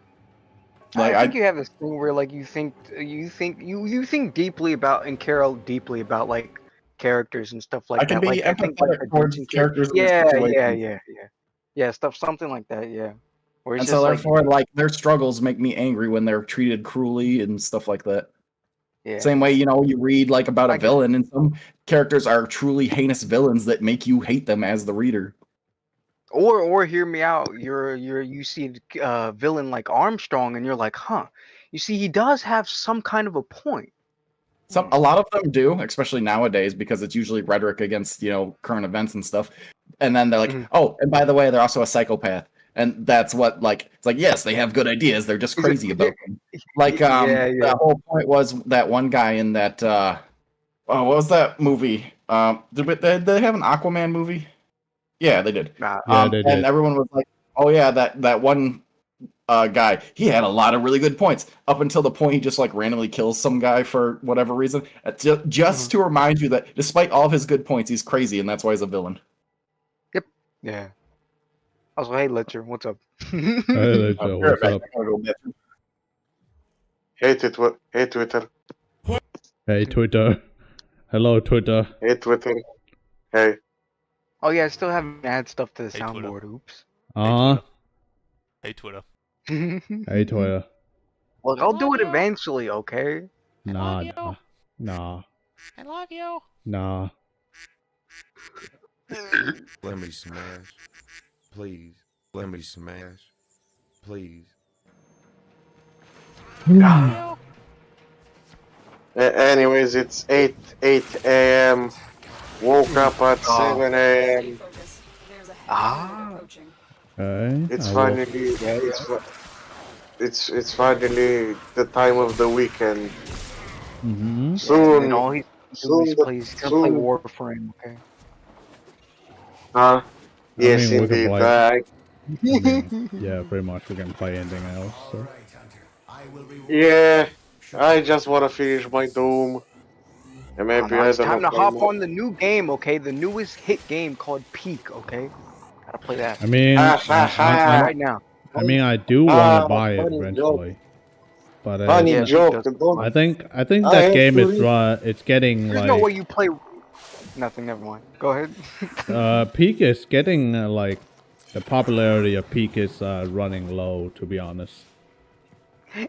Like, I think you have this thing where like you think deeply about and care deeply about like characters and stuff like I can that. be Like I think like empathetic towards characters in this yeah, situation. yeah, stuff something like that. Yeah, where it's And just so like therefore, like, their struggles make me angry when they're treated cruelly and stuff like that. yeah. Same way, you know, you read like about a I get- villain, and some characters are truly heinous villains that make you hate them as the reader. Or hear me out. You see villain like Armstrong and you're like, huh? You see, he does have some kind of a point. A lot of them do, especially nowadays, because it's usually rhetoric against, you know, current events and stuff. And then they're like, oh, and by the way, they're also a psychopath. And that's what, like, it's like, yes, they have good ideas. They're just crazy about them. Like, the whole point was that one guy in that, oh, what was that movie? Did they have an Aquaman movie? Yeah, they did. Yeah, they did. And everyone was like, oh yeah, that one guy, he had a lot of really good points up until the point he just like randomly kills some guy for whatever reason. Just to remind you that despite all of his good points, he's crazy, and that's why he's a villain. Yep. Yeah. Also, hey, Letcher, what's up? Hey, Ledger, what's up? Hey, Twitter. Hey, Twitter. Hello, Twitter. Hey, Twitter. Hey. Oh yeah, I still haven't added stuff to the Hey, Twitter. soundboard. Oops. Hey, Twitter. Hey, Twitter. Look, I'll do it eventually, okay? Nah. I love you. Nah. Let me smash. Please. Let me smash. Please. Anyways, it's 8 a.m. Woke up at 7 a.m. Okay. It's finally it's finally the time of the weekend. Mm-hmm. Soon. And all he's plays play Warframe, okay? Yes, mean, we can indeed. play. Yeah, pretty much we can play anything else. So. Yeah, I just want to finish my Doom. And maybe It's I don't time to know. hop on the new game, okay? The newest hit game called Peak, okay? Gotta play that. I mean, right now. I do want to buy it eventually, but Funny Yeah, joke. I think that game is it's getting There's no way like you play. Nothing. Never mind. Go ahead. Peak is getting like the popularity of Peak is running low. To be honest.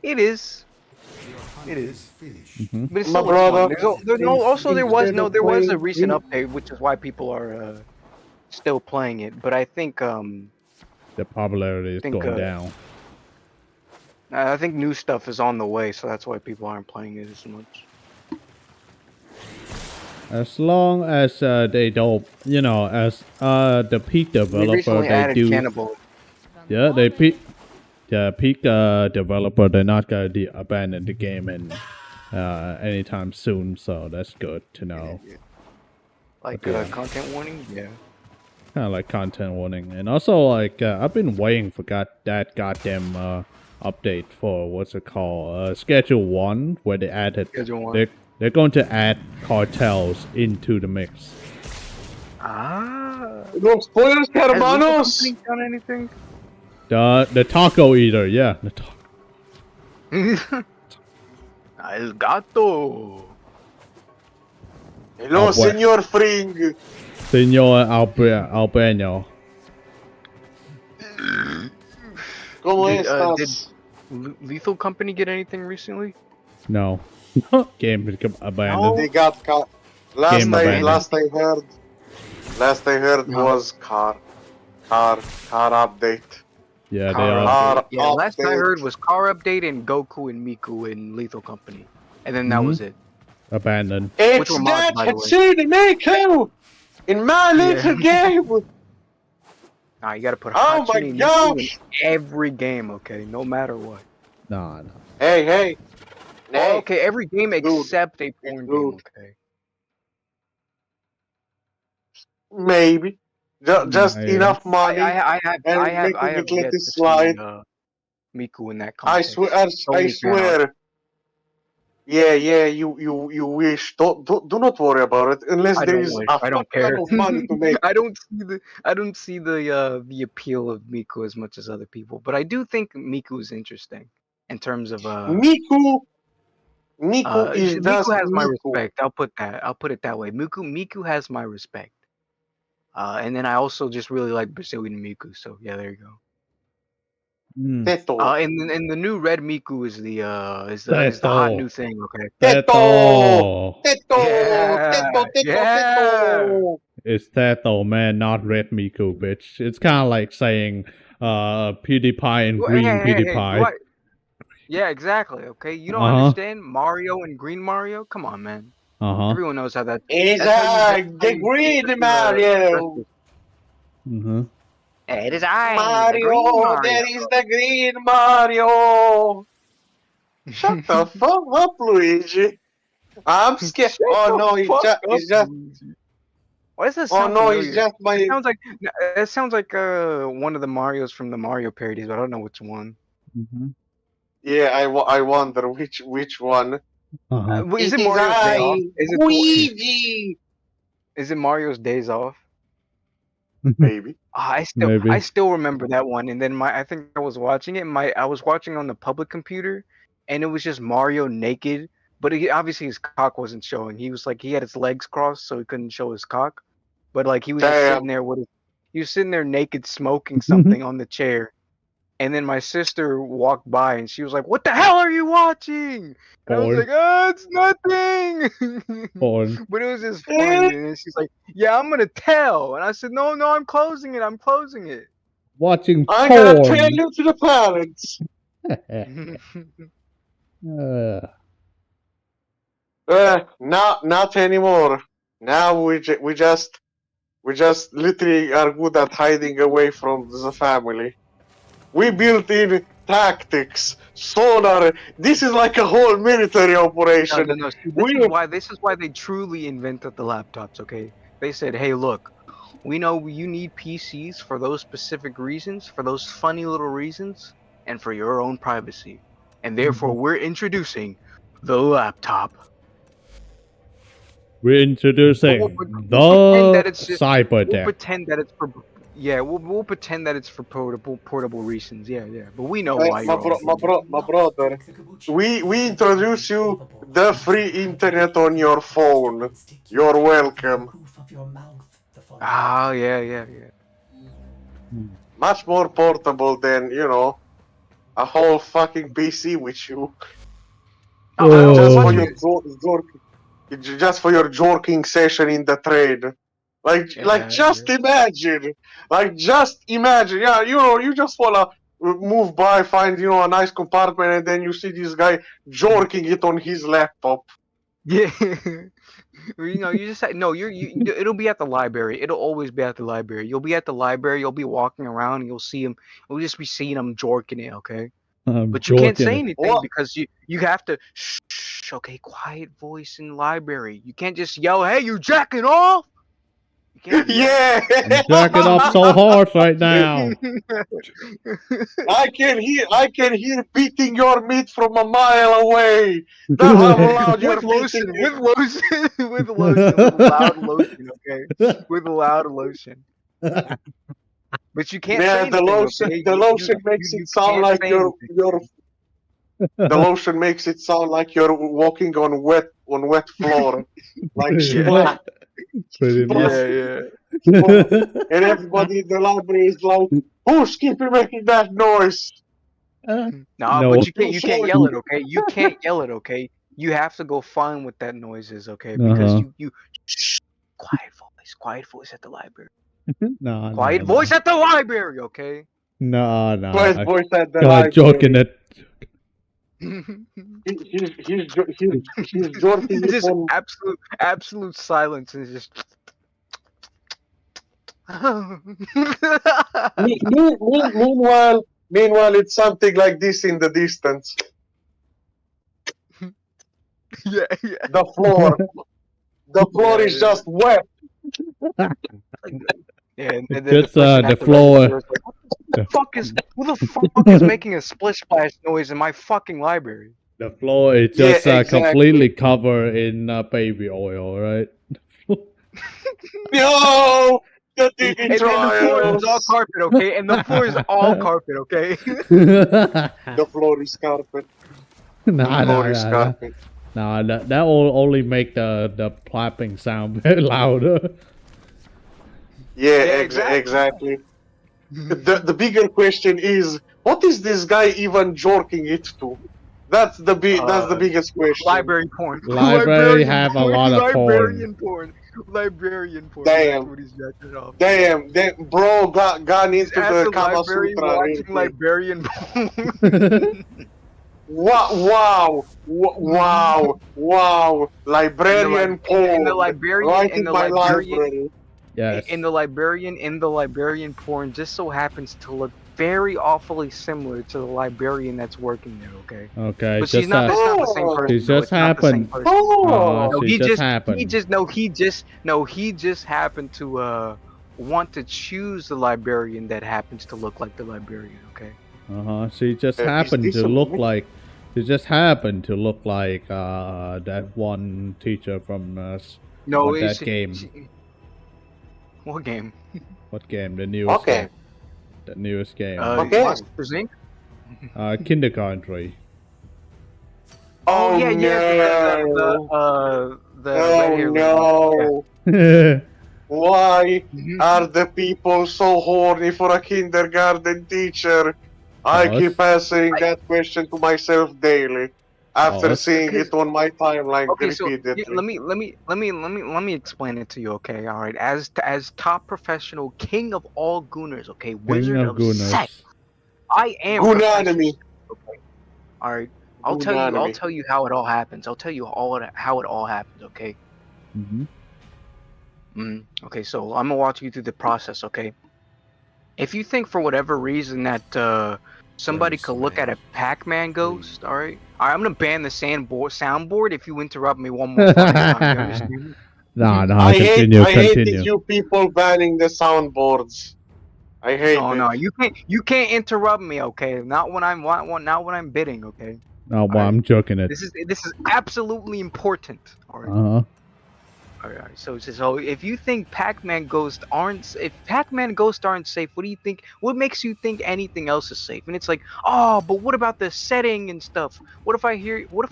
It is. It is. Mm-hmm. But it's My still brother. fun. There was a recent update, which is why people are still playing it. But I think The popularity is going down. I think new stuff is on the way, so that's why people aren't playing it as much. As long as they don't, as the Peak developer, they do. Cannibal. Yeah, the Peak developer, they're not gonna abandon the game anytime soon. So that's good to know. Like content warning, yeah. Kind of like content warning, and also like I've been waiting for that goddamn update for what's it called? Schedule 1, where they added. Schedule 1. They're going to add cartels into the mix. No spoilers, hermanos! Has done anything? The taco eater, yeah. El gato. Hello, Senor Fring. Senor Albano. ¿Cómo Did estás? Lethal Company get anything recently? No. Game is abandoned. They got car. Game abandoned. Last I heard No. was car update. Yeah, they Car are. update. Yeah, last I heard was car update and Goku and Miku in Lethal Company, and then that was it. Abandoned. It's were mods, that by the way. Hatsune Miku in my little game. Nah, you gotta put Oh my Hatsune Miku gosh. in every game, okay? No matter what. Nah. Hey. Oh, okay, every game Dude. except a porn game, okay? Maybe. Just Maybe. enough money. I have let yet it to slide. see Miku in that I context. swear. So I many fan art. swear. Yeah. You wish. Do not worry about it unless I there don't is wish. a I don't fuck care. ton of money to make. I don't see the appeal of Miku as much as other people, but I do think Miku is interesting in terms of Miku is just Miku has my Miku. respect. I'll put it that way. Miku has my respect. And then I also just really like Brazilian Miku. So yeah, there you go. Teto. And the new red Miku is the hot new thing. Okay. Teto. Yeah. Teto. It's Teto, man, not Red Miku, bitch. It's kind of like saying PewDiePie and Green PewDiePie. What? Yeah, exactly. Okay, you don't understand Mario and Green Mario? Come on, man. Everyone knows how that. It's the green Mario. It is I, Mario, the green Mario. there is the green Mario. Shut the fuck up, Luigi. I'm scared. Oh no, it's just. Why does that Oh sound no, familiar? it's just my. It sounds like one of the Marios from the Mario parodies, but I don't know which one. Yeah, I wonder which one. Is it Mario's Day Off? Luigi. Is it Mario's Days Off? Maybe. I still remember that one. And then I think I was watching it. I was watching on the public computer, and it was just Mario naked. But obviously his cock wasn't showing. He had his legs crossed, so he couldn't show his cock. But like he was just sitting there he was sitting there naked, smoking something on the chair. And then my sister walked by, and she was like, "What the hell are you watching?" And I was like, "Oh, it's nothing." But it was just funny. And she's like, "Yeah, I'm gonna tell." And I said, "No, I'm closing it. I'm closing it." Watching porn. I'm gonna tell you to the parents. Not anymore. Now we just literally are good at hiding away from the family. We built in tactics, sonar. This is like a whole military operation. No. See, this is why they truly invented the laptops. Okay, they said, "Hey, look, we know you need PCs for those specific reasons, for those funny little reasons, and for your own privacy, and therefore we're introducing the laptop." We're introducing the cyber deck. We'll pretend that it's for we'll pretend that it's for portable reasons. Yeah. But we know why. My brother. We introduce you the free internet on your phone. You're welcome. Ah, yeah. Much more portable than a whole fucking PC with you. Just for your jorking session in the trade. Just imagine. Yeah, you just wanna move by, find a nice compartment, and then you see this guy jorking it on his laptop. Yeah. You just it'll be at the library. It'll always be at the library. You'll be at the library. You'll be walking around. And you'll see him. You'll just be seeing him jorking it. Okay. But you can't say anything because you have to shh, okay, quiet voice in the library. You can't just yell, "Hey, you jacking off!" You can't yeah, I'm jacking off so hard right now. I can hear beating your meat from a mile away. That's how loud you're lotion, with loud lotion, okay, with loud lotion. But you can't. Yeah, the lotion makes it sound like you're The lotion makes it sound like you're walking on wet floor, like splat, Pretty much. Yeah. splat. And everybody in the library is like, "Who's keeping making that noise?" Nah, No. but you can't yell it, okay? You can't yell it, okay? You have to go find what that noise is, okay? Because you shh, quiet voice at the library. No, Quiet voice at the library, okay? No. Quiet voice at the God, library. joking it. He's joking it Just on. absolute silence and just. Meanwhile, it's something like this in the distance. Yeah. The floor is just wet. Yeah, and then Just person the at floor. register is like, who the fuck is making a splish splash noise in my fucking library? The floor is Yeah, just exactly. completely covered in baby oil, right? No! The And the floor is all carpet, okay? And the floor is all carpet, okay? The floor is carpet. Nah. Nah, that will only make the clapping sound very louder. Yeah, exactly. exactly. The bigger question is, what is this guy even jorking it to? That's the biggest question. Library porn. Library have a lot of Librarian porn. Librarian porn. Damn. That's what he's jacking off. Damn, bro gone He's into at the the Kama library Sutra. watching Really. librarian porn. Wow! Librarian porn. In the librarian, right in the my librarian, library. Yes. in the librarian porn just so happens to look very awfully similar to the librarian that's working there. Okay. Okay. But she's not. That's not the same person. It just happened. No, He just happened. He just happened to want to choose the librarian that happens to look like the librarian. Okay. She just happened to look like. She just happened to look like that one teacher from that game. What game? What game? The newest. Okay. The newest game. Monsters Inc. Kindergarten. Oh yeah. The red hair no. Yeah. Why are the people so horny for a kindergarten teacher? I keep asking that question to myself daily after seeing it on my timeline repeatedly. Let me explain it to you, okay? All right, as top professional king of all gooners, okay, wizard of sex. I am Goonanime. Okay. All right, I'll tell you how it all happens. I'll tell you how it all happens, okay? Okay, so I'm gonna walk you through the process, okay? If you think for whatever reason that somebody could look at a Pac-Man ghost, all right, I'm gonna ban the soundboard if you interrupt me one more time. No, I continue. hate you people banning the soundboards. I hate it. No, you can't interrupt me, okay? Not when I'm bidding, okay? No, but I'm joking it. This is absolutely important. All right. Alright, so if you think Pac-Man ghosts aren't safe, what do you think? What makes you think anything else is safe? And it's like, oh, but what about the setting and stuff? What if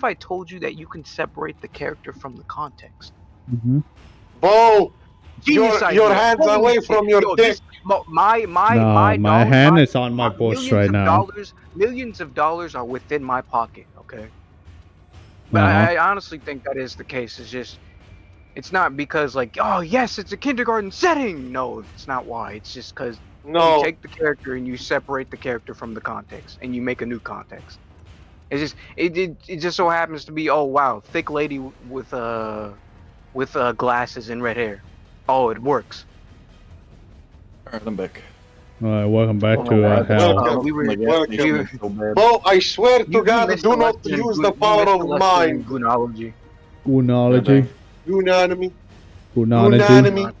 I told you that you can separate the character from the context? Bo, your hands away from your dick. My hand is on my bush right now. Millions of dollars are within my pocket, okay? But I honestly think that is the case. It's not because like, oh yes, it's a kindergarten setting. No, it's not why. It's just because you take the character and you separate the character from the context and you make a new context. It just so happens to be, oh wow, thick lady with glasses and red hair. Oh, it works. Alright, I'm back. Alright, welcome back to hell. Bo, I swear to God, do not use the power of mind. Goonology. Goonanime. No, not Goononomy.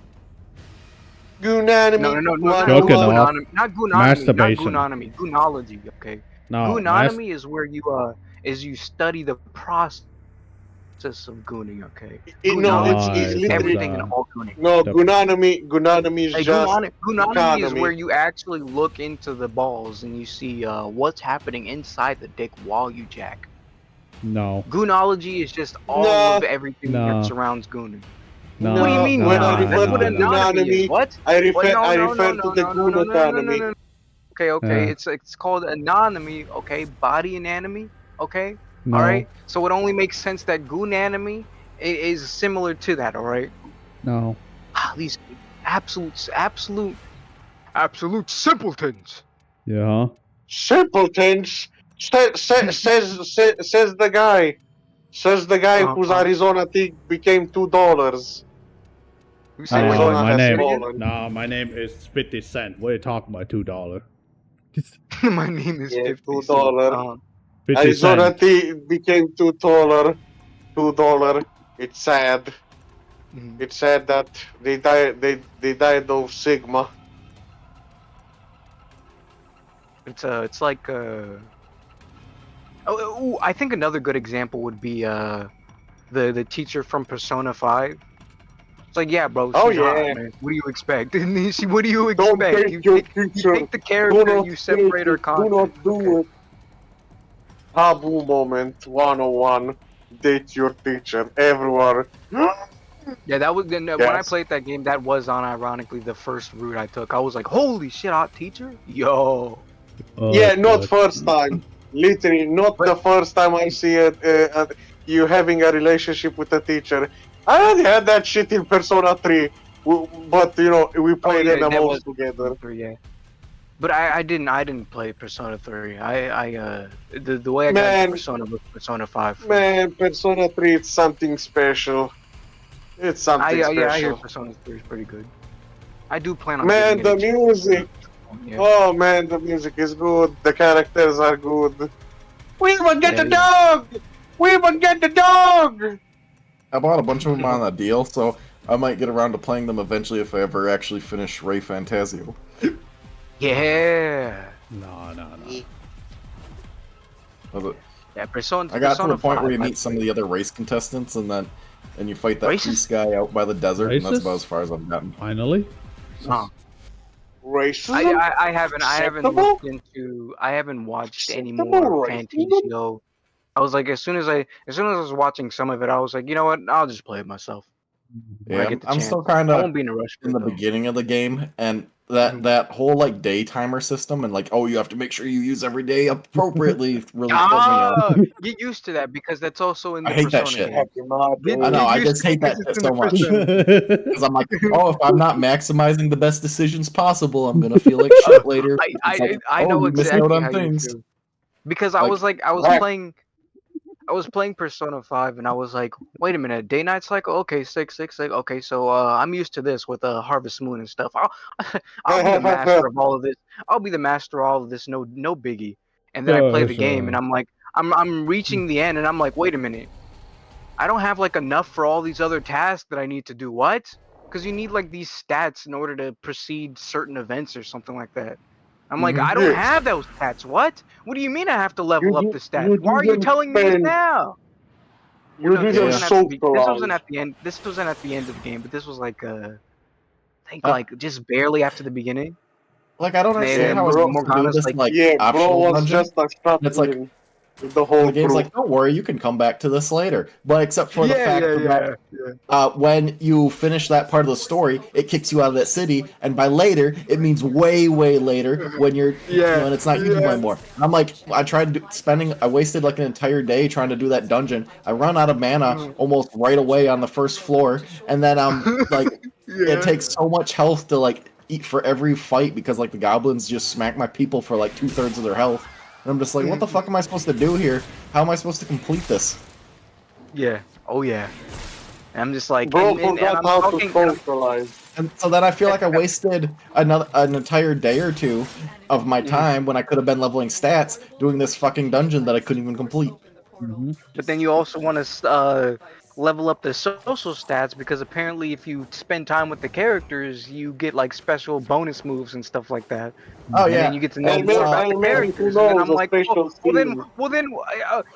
Masturbation. Not Goononomy. Goonology, okay? No, Goononomy is where you study the process of gooning, okay? No, it's Goonology is literally everything in all gooning. no Gunanami is Hey, just Goononomy is where economy. you actually look into the balls and you see what's happening inside the dick while you jack. No. Goonology is just all of everything that surrounds gooning. No. What do you mean? When I refer That's what to anatomy is. Gunanami, What? I What? refer to the Gunotonomy. Okay. Yeah. It's called anatomy. Okay, body anatomy. Okay. No. All right. So it only makes sense that goonanomy is similar to that. All right. No. These absolute simpletons. Yeah. Simpletons says the guy. Says the guy whose Arizona thing became $2. Who said wait, what? My Say it name. again? No, my name is 50 Cent. What are you talking about? $2. My name is Yeah, 50 $2. 50 Arizona Cent. thing became $2. $2. It's sad. It's sad that they died. They died of Sigma. It's like I think another good example would be the teacher from Persona 5. It's like, yeah, bro, she's hot, man. What do you expect? What do you Don't expect? take You your take teacher. the character and you separate her Do content. not do it. Taboo moment 101. Date your teacher. Everyone. Yeah, that was when I played that game. That was unironically the first route I took. I was like, "Holy shit, hot teacher, yo!" Yeah, not first time. Literally, not the first time I see it. You having a relationship with a teacher. I already had that shit in Persona 3, but you know we played MMOs together. 3, yeah. But I didn't play Persona 3. The way I got into Persona was Persona 5. Man, Persona 3 it's something special. It's something special. Yeah, I hear Persona 3 is pretty good. I do plan on. Man, the music. Yeah. Oh man, the music is good. The characters are good. We even get the dog. We even get the dog. I bought a bunch of them on a deal, so I might get around to playing them eventually if I ever actually finish Ray Fantasio. Yeah. No. Was it? Yeah, Persona. I got Persona to the point 5, where you meet some of the other race contestants, and you fight that priest guy out by the desert, and that's about as far as I've gotten. Finally. Racism? I haven't looked into. I haven't watched any more Fantasio. I was like, as soon as I was watching some of it, I was like, you know what? I'll just play it myself. Yeah, I'm still kind of I won't be in a rush in the beginning of the game, and that whole like day timer system, and like, oh, you have to make sure you use every day appropriately. Really throws me off. Get used to that because that's also in the I hate that Persona shit. game. I know, I just hate that shit so much. Because I'm like, oh, if I'm not maximizing the best decisions possible, I'm gonna feel like shit later. I know exactly how you feel. Because I was playing Persona 5 and I was like, wait a minute, day night cycle? Okay, 6. Okay, so I'm used to this with Harvest Moon and stuff. I'll be the master of all of this. I'll be the master of all of this. No biggie. And then I play the game and I'm like, I'm reaching the end and I'm like, wait a minute. I don't have like enough for all these other tasks that I need to do. What? Because you need like these stats in order to proceed certain events or something like that. I'm like, I don't have those stats. What? What do you mean I have to level up the stats? Why are you telling me it now? This wasn't at the end. This wasn't at the end of the game, but this was like I think like just barely after the beginning. Like I don't understand how Morgana's this like optional dungeon. It's like the whole the game's like, don't worry, you can come back to this later. But except for the fact that when you finish that part of the story, it kicks you out of that city, and by later, it means way later when you're when it's not usable anymore. And I'm like, I wasted like an entire day trying to do that dungeon. I run out of mana almost right away on the first floor, and then I'm like, it takes so much health to like eat for every fight because like the goblins just smack my people for like 2/3 of their health. And I'm just like, what the fuck am I supposed to do here? How am I supposed to complete this? Yeah. Oh yeah. And I'm just like, bro, and so then I feel like I wasted an entire day or two of my time when I could have been leveling stats doing this fucking dungeon that I couldn't even complete. But then you also want to level up the social stats because apparently if you spend time with the characters, you get like special bonus moves and stuff like that. Oh And yeah, then you get to know And more maybe, about the and maybe who characters, and then knows I'm a like, special scene.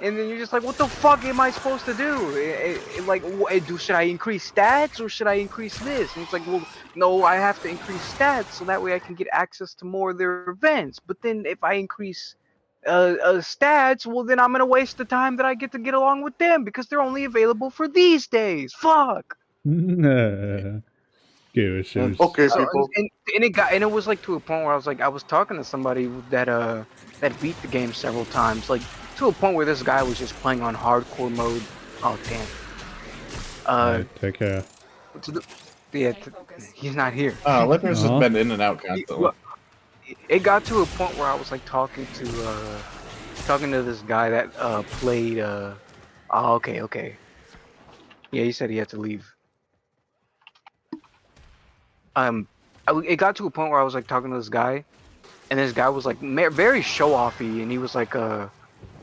and then you're just like, what the fuck am I supposed to do? Should I increase stats or should I increase this? And it's like, well, no, I have to increase stats so that way I can get access to more of their events. But then if I increase stats, well then I'm gonna waste the time that I get to get along with them because they're only available for these days. Fuck. Gooses. Okay, So people. and it was like to a point where I was talking to somebody that beat the game several times, like to a point where this guy was just playing on hardcore mode. Oh damn. Alright, take care. He's not here. Oh, Lippner's just been in and out constantly. It got to a point where I was like talking to this guy that played oh okay. Yeah, he said he had to leave. It got to a point where I was like talking to this guy, and this guy was like very show-offy, and he was like Don't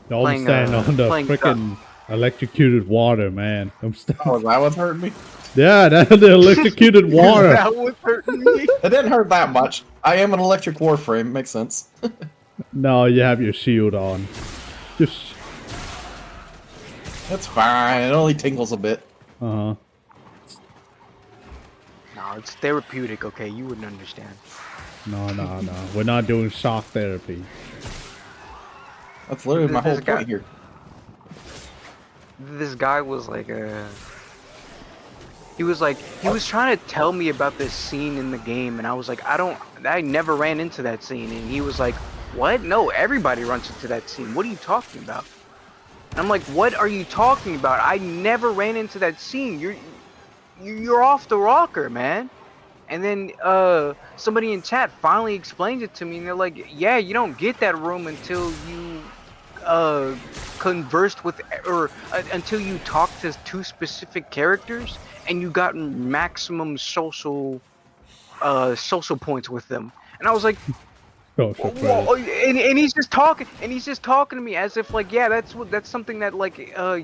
stand on the freaking electrocuted water, man. I'm Oh, is that what's hurting me? Yeah, the electrocuted water. That was hurting me. It didn't hurt that much. I am an electric warframe. Makes sense. No, you have your shield on. Just. That's fine. It only tingles a bit. Uh-huh. No, it's therapeutic, okay? You wouldn't understand. No. We're not doing shock therapy. That's literally my whole point here. This guy was like he was trying to tell me about this scene in the game, and I was like, I never ran into that scene. And he was like, what? No, everybody runs into that scene. What are you talking about? And I'm like, what are you talking about? I never ran into that scene. You're off the rocker, man. And then somebody in chat finally explained it to me, and they're like, yeah, you don't get that room until you conversed with until you talk to 2 specific characters and you got maximum social points with them. And I was like, whoa, and he's just talking to me as if like, yeah, that's something that like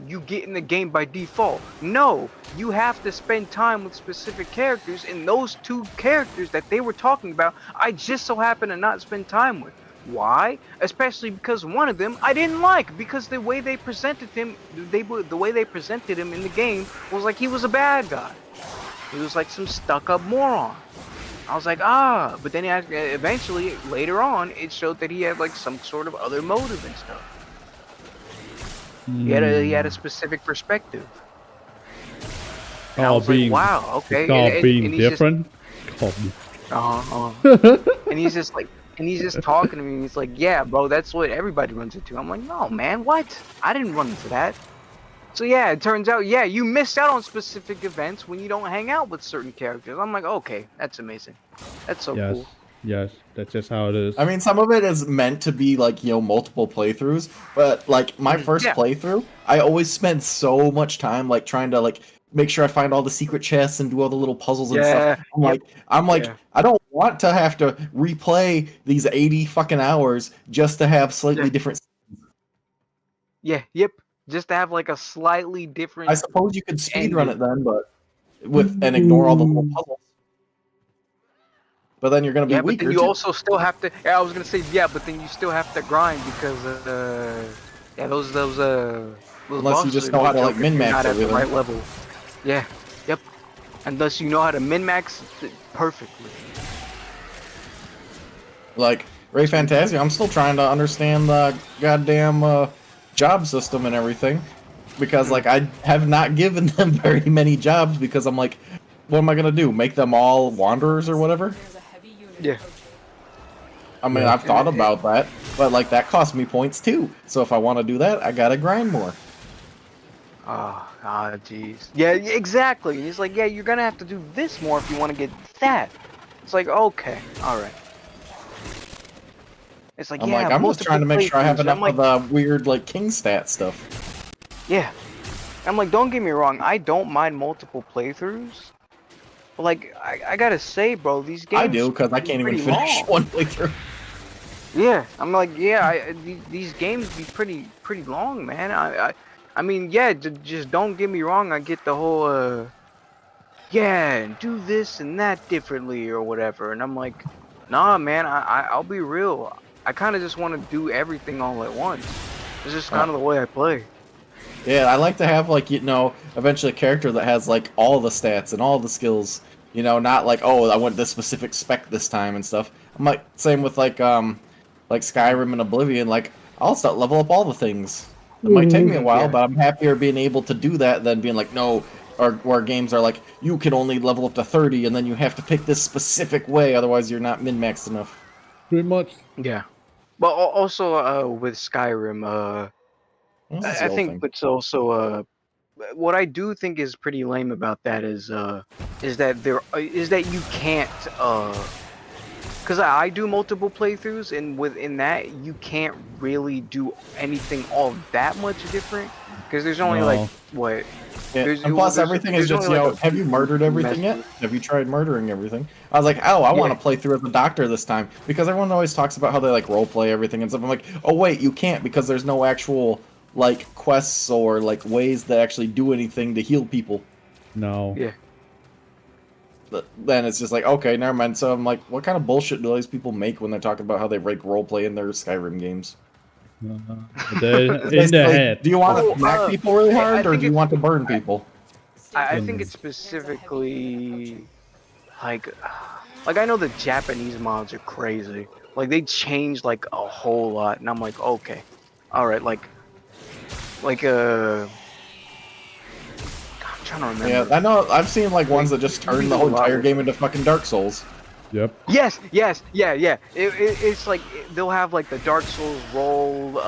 you get in the game by default. No, you have to spend time with specific characters, and those 2 characters that they were talking about, I just so happen to not spend time with. Why? Especially because one of them I didn't like, because the way they presented him, the way they presented him in the game was like he was a bad guy. He was like some stuck-up moron. I was like, but then eventually, later on, it showed that he had like some sort of other motive and stuff. He had a specific perspective. And I was like, wow, okay. It's called being different. And he's just like, and he's just talking to me, and he's like, yeah, bro, that's what everybody runs into. I'm like, no, man, what? I didn't run into that. So yeah, it turns out, yeah, you missed out on specific events when you don't hang out with certain characters. I'm like, okay, that's amazing. That's so cool. Yes, that's just how it is. I mean, some of it is meant to be like, multiple playthroughs, but like my first playthrough, I always spent so much time like trying to like make sure I find all the secret chests and do all the little puzzles and stuff. I'm like, I don't want to have to replay these 80 fucking hours just to have slightly different. Just to have like a slightly different. I suppose you could speedrun it then, but and ignore all the little puzzles. But then you're gonna be weaker. But then you also still have to. Yeah, I was gonna say but then you still have to grind because those unless you just know how to like min-max at the right level. Yeah. Yep. Unless you know how to min-max perfectly. Like Ray Fantasia, I'm still trying to understand the goddamn job system and everything, because like I have not given them very many jobs because I'm like, what am I gonna do? Make them all wanderers or whatever? Yeah. I mean, I've thought about that, but like that costs me points too. So if I want to do that, I gotta grind more. Jeez. Yeah, exactly. And he's like, yeah, you're gonna have to do this more if you want to get that. It's like, okay, all right. It's like, I'm just trying to make sure I have enough of the weird like king stat stuff. Yeah. I'm like, don't get me wrong, I don't mind multiple playthroughs. But like, I gotta say, bro, these games. I do, because I can't even finish one playthrough. Yeah, I'm like, yeah, these games be pretty long, man. I mean, yeah, just don't get me wrong. I get the whole, yeah, do this and that differently or whatever. And I'm like, nah, man, I'll be real. I kind of just want to do everything all at once. It's just kind of the way I play. Yeah, I like to have, like, you know, eventually a character that has, like, all the stats and all the skills. You know, not like, oh, I want this specific spec this time and stuff. I'm like, same with, like Skyrim and Oblivion. Like, I'll start level up all the things. It might take me a while, but I'm happier being able to do that than being like, no, or where games are like, you can only level up to 30, and then you have to pick this specific way, otherwise you're not min-maxed enough. Pretty much. Yeah. But also, with Skyrim, I think it's also, what I do think is pretty lame about that is that you can't, because I do multiple playthroughs, and within that you can't really do anything all that much different, because there's only like what. Yeah. And plus, everything is just, you know, have you murdered everything yet? Have you tried murdering everything? I was like, oh, I want to play through as a doctor this time, because everyone always talks about how they like roleplay everything and stuff. I'm like, oh wait, you can't, because there's no actual like quests or like ways that actually do anything to heal people. No. Yeah. But then it's just like, okay, never mind. So I'm like, what kind of bullshit do all these people make when they're talking about how they like roleplay in their Skyrim games? In the head. Do you want to smack people really hard, or do you want to burn people? I think it's specifically like I know the Japanese mods are crazy. Like they changed like a whole lot, and I'm like, okay, all right, like I'm trying to remember. Yeah, I know. I've seen like ones that just turn the whole entire game into fucking Dark Souls. Yep. Yes, yeah. It's like they'll have like the Dark Souls roll,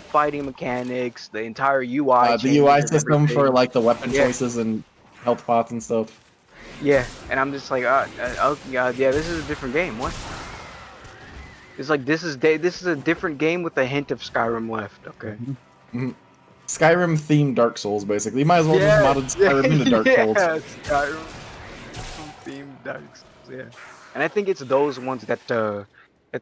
fighting mechanics, the entire UI. The UI system for like the weapon choices and health pots and stuff. Yeah, and I'm just like, oh god, yeah, this is a different game. What? It's like this is a different game with a hint of Skyrim left. Okay. Mm-hmm. Skyrim themed Dark Souls, basically. You might as well just modded Skyrim into Dark Souls. Yeah, Skyrim themed Dark Souls. Yeah. And I think it's those ones that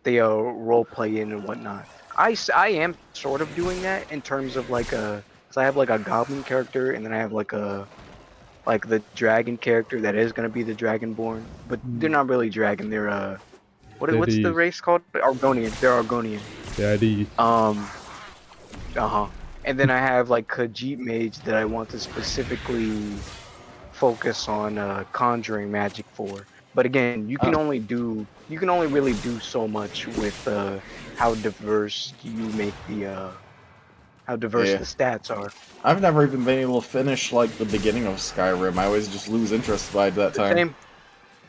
they role play in and whatnot. I am sort of doing that in terms of like so I have like a goblin character, and then I have like the dragon character that is gonna be the Dragonborn, but they're not really dragon. They're what's the race called? Argonian. They're Argonian. Yeah, these. And then I have like Khajiit mage that I want to specifically focus on conjuring magic for. But again, you can only really do so much with how diverse you make the the stats are. I've never even been able to finish like the beginning of Skyrim. I always just lose interest by that time.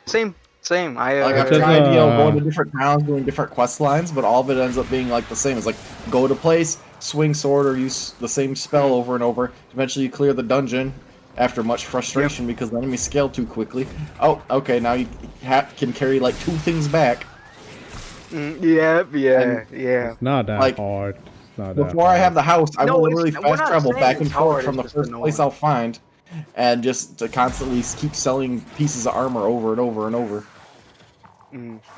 Same. I've tried, going to different towns, doing different quest lines, but all of it ends up being like the same. It's like go to place, swing sword, or use the same spell over and over. Eventually, you clear the dungeon. After much frustration because the enemy scaled too quickly. Oh, okay, now you can carry like 2 things back. Yeah. It's not that hard. It's not that before I have the house, I will literally fast travel back and forth from the first place I'll find, and just to constantly keep selling pieces of armor over and over and over.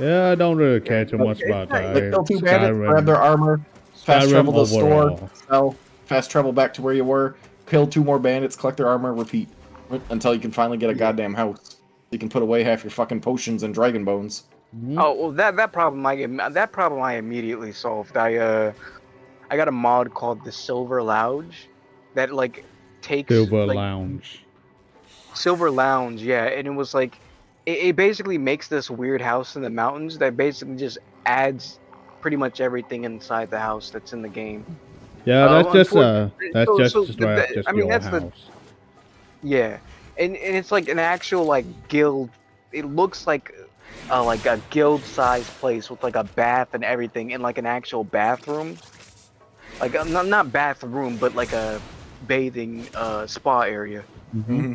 Yeah, I don't really care too much about that. Like kill 2 bandits, grab their armor, fast travel to the store, sell, fast travel back to where you were. Kill 2 more bandits, collect their armor, repeat. Until you can finally get a goddamn house. You can put away half your fucking potions and dragon bones. Oh, well, that problem I immediately solved. I got a mod called the Silver Lounge that like takes Silver Lounge, yeah, and it was like it basically makes this weird house in the mountains that basically just adds pretty much everything inside the house that's in the game. Yeah, that's just your house. Yeah, and it's like an actual like guild. It looks like a guild-sized place with like a bath and everything, and like an actual bathroom. Like not bathroom, but like a bathing spa area. Mm-hmm.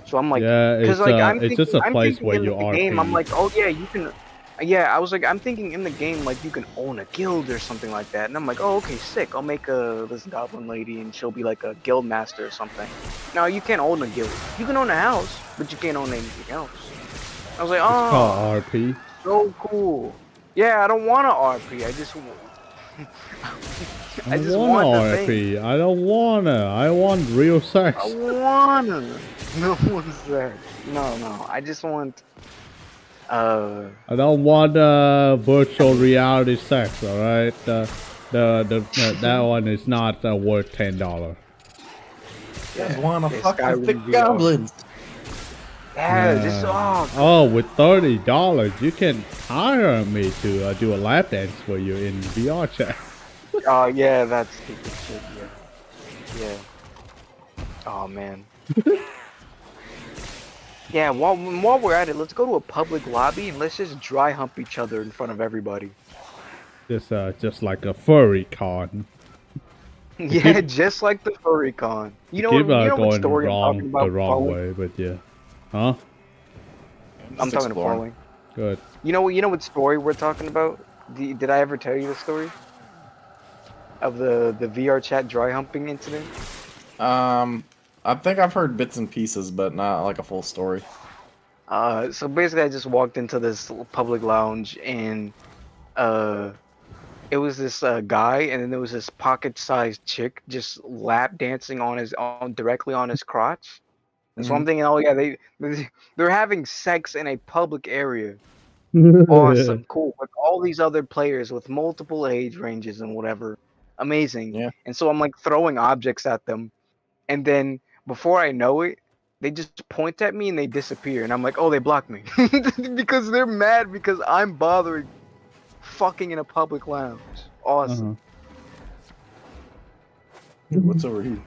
So I'm like, because it's just a place where you are. I'm like, oh yeah, you can. Yeah, I was like, I'm thinking in the game, like, you can own a guild or something like that. And I'm like, oh, okay, sick. I'll make this goblin lady, and she'll be like a guild master or something. No, you can't own a guild. You can own a house, but you can't own anything else. I was like, oh. It's called RP. So cool. Yeah, I don't want to RP. I just I just want RP. I don't wanna. I want real sex. I wanna. No one said. No. I just want. I don't want virtual reality sex. All right. That one is not worth $10. You guys wanna fucking thick goblins? Yeah, just with $30 you can hire me to do a lap dance for you in VR chat. Oh yeah, that's stupid shit. Yeah. Oh man. Yeah. While we're at it, let's go to a public lobby and let's just dry hump each other in front of everybody. Just like a furry con. Yeah, just like the furry con. You know what story I'm talking about? The wrong way, but yeah. Huh? I'm talking to flowing. Good. You know what story we're talking about? Did I ever tell you the story of the VR chat dry humping incident? I think I've heard bits and pieces, but not like a full story. So basically, I just walked into this public lounge and it was this guy, and then there was this pocket-sized chick just lap dancing directly on his crotch. And so I'm thinking, oh yeah, they're having sex in a public area. Awesome, cool. With all these other players with multiple age ranges and whatever. Amazing. Yeah. And so I'm like throwing objects at them. And then before I know it, they just point at me and they disappear. And I'm like, oh, they blocked me. Because they're mad because I'm bothering fucking in a public lounge. Awesome. What's over here?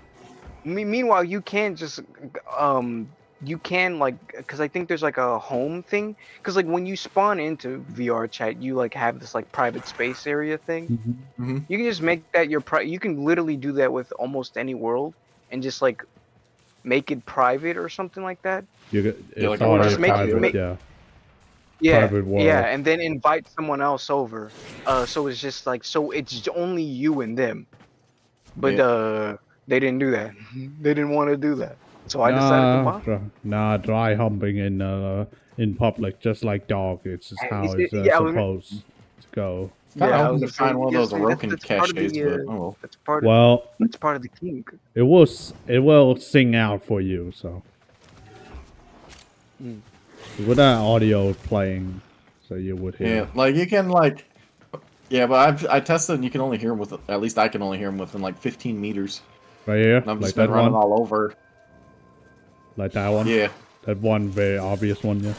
Meanwhile, you can just you can like, because I think there's like a home thing, because like when you spawn into VR chat, you like have this like private space area thing. You can just make that your you can literally do that with almost any world and just like make it private or something like that. It's already private, yeah. Yeah, and then invite someone else over. So it's just like, so it's only you and them. But they didn't do that. They didn't want to do that. So I decided to buy. Dry humping in public, just like dog. It's just how it's supposed to go. I was to find one of those broken caches, but oh well. It's part of the kink. It will sing out for you, so. With that audio playing, so you would hear. Yeah, like you can like. Yeah, but I tested and you can only hear him with, at least I can only hear him within like 15 meters. Right here? And I've just been running all over. Like that one? Yeah. That one very obvious one, yeah.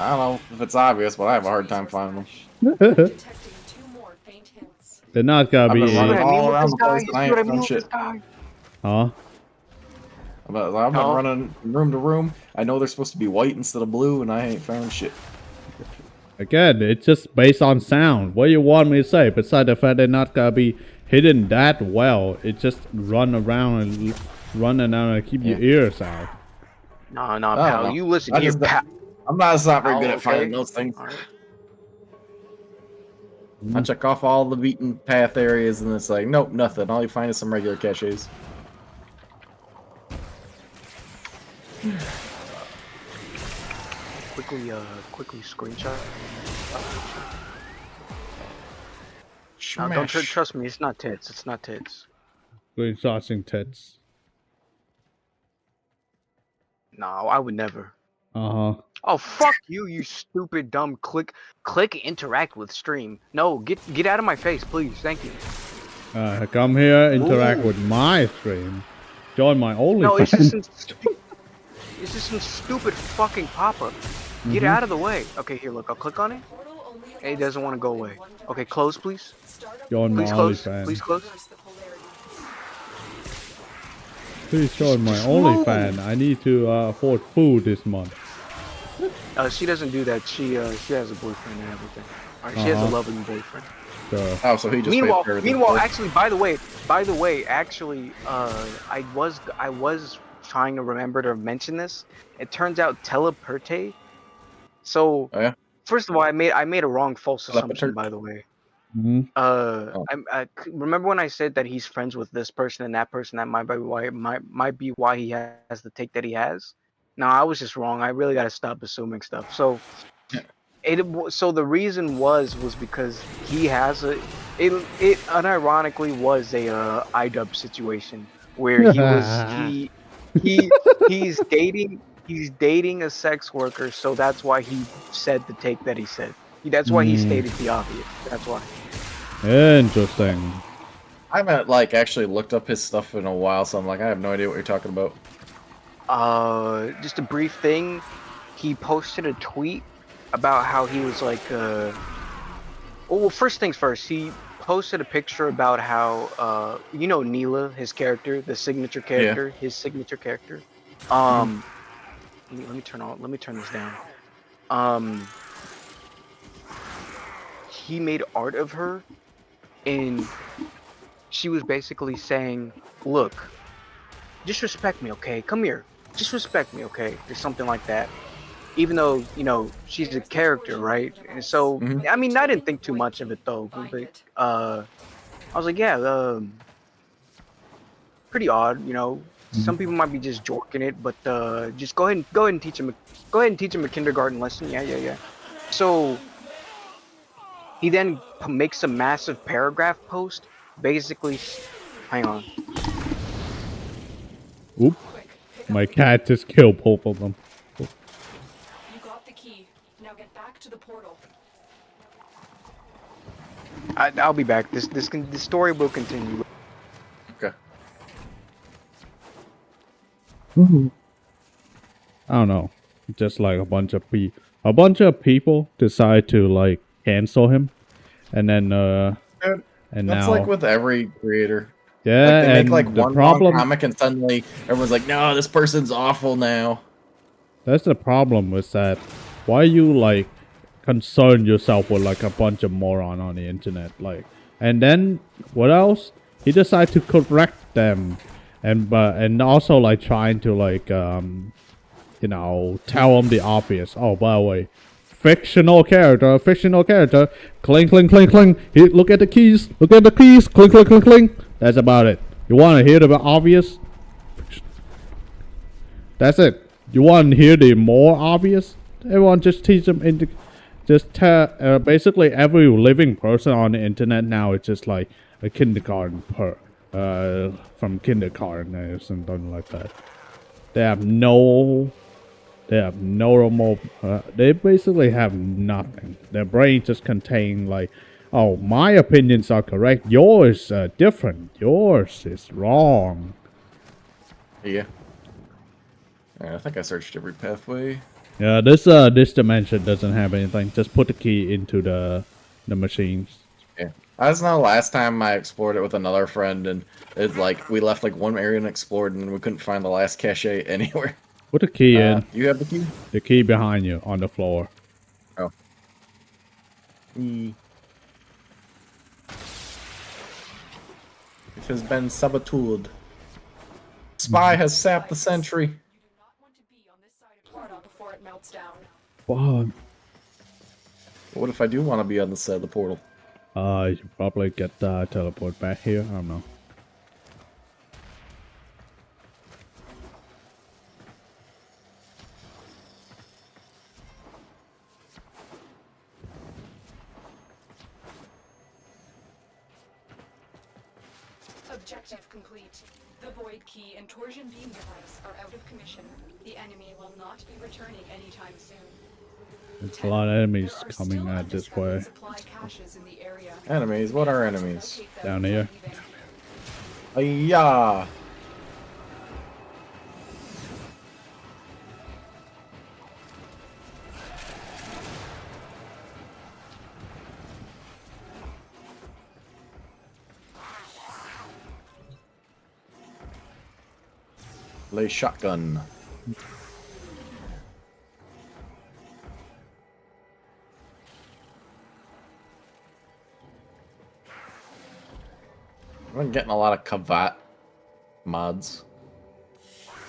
I don't know if it's obvious, but I have a hard time finding them. They're not gonna be running all around the place and I ain't found shit. Huh? I've been running from room to room. I know they're supposed to be white instead of blue, and I ain't found shit. Again, it's just based on sound. What do you want me to say? Besides the fact they're not gonna be hidden that well, it just run around and keep your ears out. No, pal. You listen here, pal. I'm not very good at finding those things. I check off all the beaten path areas, and it's like, nope, nothing. All you find is some regular caches. Quickly screenshot. No, don't trust me. It's not tits. It's not tits. Screenshotting tits. No, I would never. Oh fuck you, you stupid dumb click interact with stream. No, get out of my face, please. Thank you. Come here, interact with my stream. Join my OnlyFans. No, it's just some stupid fucking pop-up. Get out of the way. Okay, here, look. I'll click on it. It doesn't want to go away. Okay, close, please. Join my OnlyFans. Please close. Please join my OnlyFans. I need to afford food this month. She doesn't do that. She has a boyfriend and everything. Right, she has a loving boyfriend. Oh, so he just meanwhile, actually, by the way, actually, I was trying to remember to mention this. It turns out teleperte. So, first of all, I made a wrong false assumption, by the way. I remember when I said that he's friends with this person and that person. That might be why he has the take that he has. No, I was just wrong. I really gotta stop assuming stuff. So, So the reason was because he has it unironically was a IDub situation where he's dating a sex worker, so that's why he said the take that he said. That's why he stated the obvious. That's why. Interesting. I haven't like actually looked up his stuff in a while, so I'm like, I have no idea what you're talking about. Just a brief thing. He posted a tweet about how he was like, well, first things first, he posted a picture about how, you know, Neela, his character, the signature character, his signature character. Let me turn this down. He made art of her, and she was basically saying, look, just respect me, okay? Come here. Just respect me, okay? Or something like that. Even though, you know, she's a character, right? And so, I mean, I didn't think too much of it, though. But, I was like, yeah, pretty odd, you know. Some people might be just jorking it, but just go ahead and teach him a kindergarten lesson. Yeah. So he then makes a massive paragraph post, basically. Hang on. Oop! My cat just killed both of them. You got the key. Now get back to the portal. I'll be back. This story will continue. Okay. I don't know. Just like a bunch of people decide to like cancel him, and then and that's now like with every creator. Yeah, like they and make like the one problem, comic and suddenly everyone's like, no, this person's awful now. That's the problem with that. Why you like concern yourself with like a bunch of moron on the internet, like, and then what else? He decided to correct them, and also like trying to like you know, tell them the obvious. Oh, by the way, fictional character, cling, cling, cling, cling. Here, look at the keys, cling, cling, cling, cling. That's about it. You want to hear the obvious? That's it. You want to hear the more obvious? Everyone just teach them into, just tell, basically every living person on the internet now is just like a kindergarten from kindergarten or something like that. They have no remote, they basically have nothing. Their brain just contain like, oh, my opinions are correct, yours are different, yours is wrong. Yeah. I think I searched every pathway. Yeah, this dimension doesn't have anything. Just put the key into the machines. Yeah. I just know last time I explored it with another friend, and it's like we left like one area and explored, and we couldn't find the last cache anywhere. Put the key in. You have the key? The key behind you on the floor. Oh. It has been saboteured. Spy has sapped the sentry. You do not want to be on this side of portal before it melts down. Fuck. What if I do want to be on the side of the portal? You should probably get teleport back here. I don't know. Objective complete. The void key and torsion beam device are out of commission. The enemy will not be returning anytime soon. There's a lot of enemies coming this way. Enemies? What are enemies? Down here. Ayah! Lay shotgun. I've been getting a lot of Kavat mods.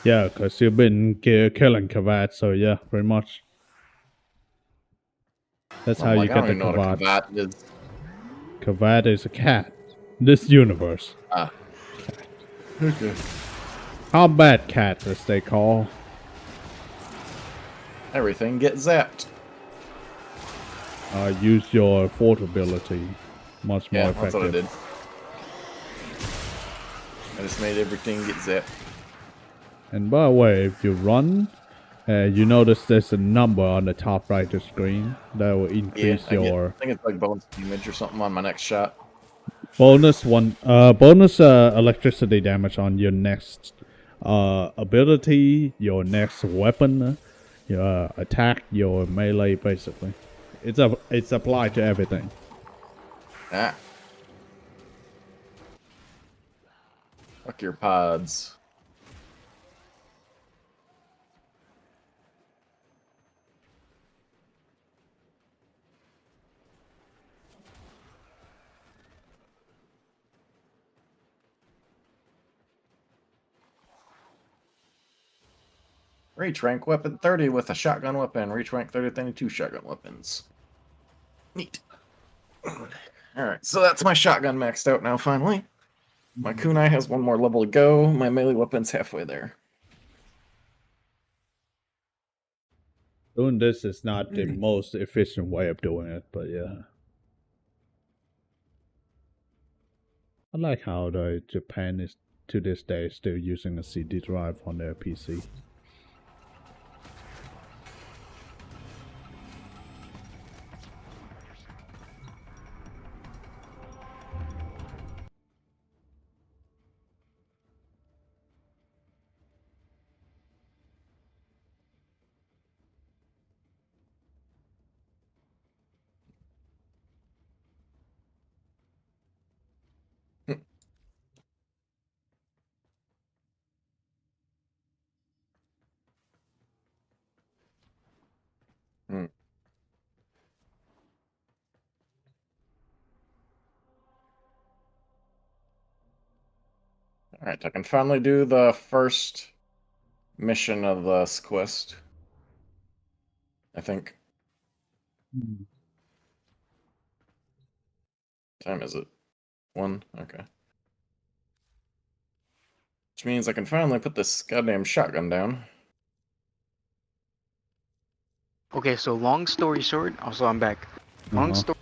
Yeah, because you've been killing Kavat, so yeah, pretty much. That's how you get the Kavat. Kavat is. Kavat is a cat. This universe. Ah. Okay. Combat cat, as they call. Everything gets zapped. use your fort ability much more Yeah, effective. that's what I did. I just made everything get zapped. And by the way, if you run, you notice there's a number on the top right of the screen that will increase your... I think it's like bonus damage or something on my next shot. Bonus electricity damage on your next ability, your next weapon, your attack, your melee, basically. It's applied to everything. Ah. Fuck your pods. Reach rank weapon 30 with a shotgun weapon. Reach rank 30 with any 2 shotgun weapons. Neat. Alright, so that's my shotgun maxed out now, finally. My kunai has 1 more level to go. My melee weapon's halfway there. Doing this is not the most efficient way of doing it, but yeah. I like how Japan is, to this day, still using a CD drive on their PC. Hmm. Alright, I can finally do the first mission of this quest. I think. Time is it? 1? Okay. Which means I can finally put this goddamn shotgun down. Okay, so long story short, also I'm back. Long story,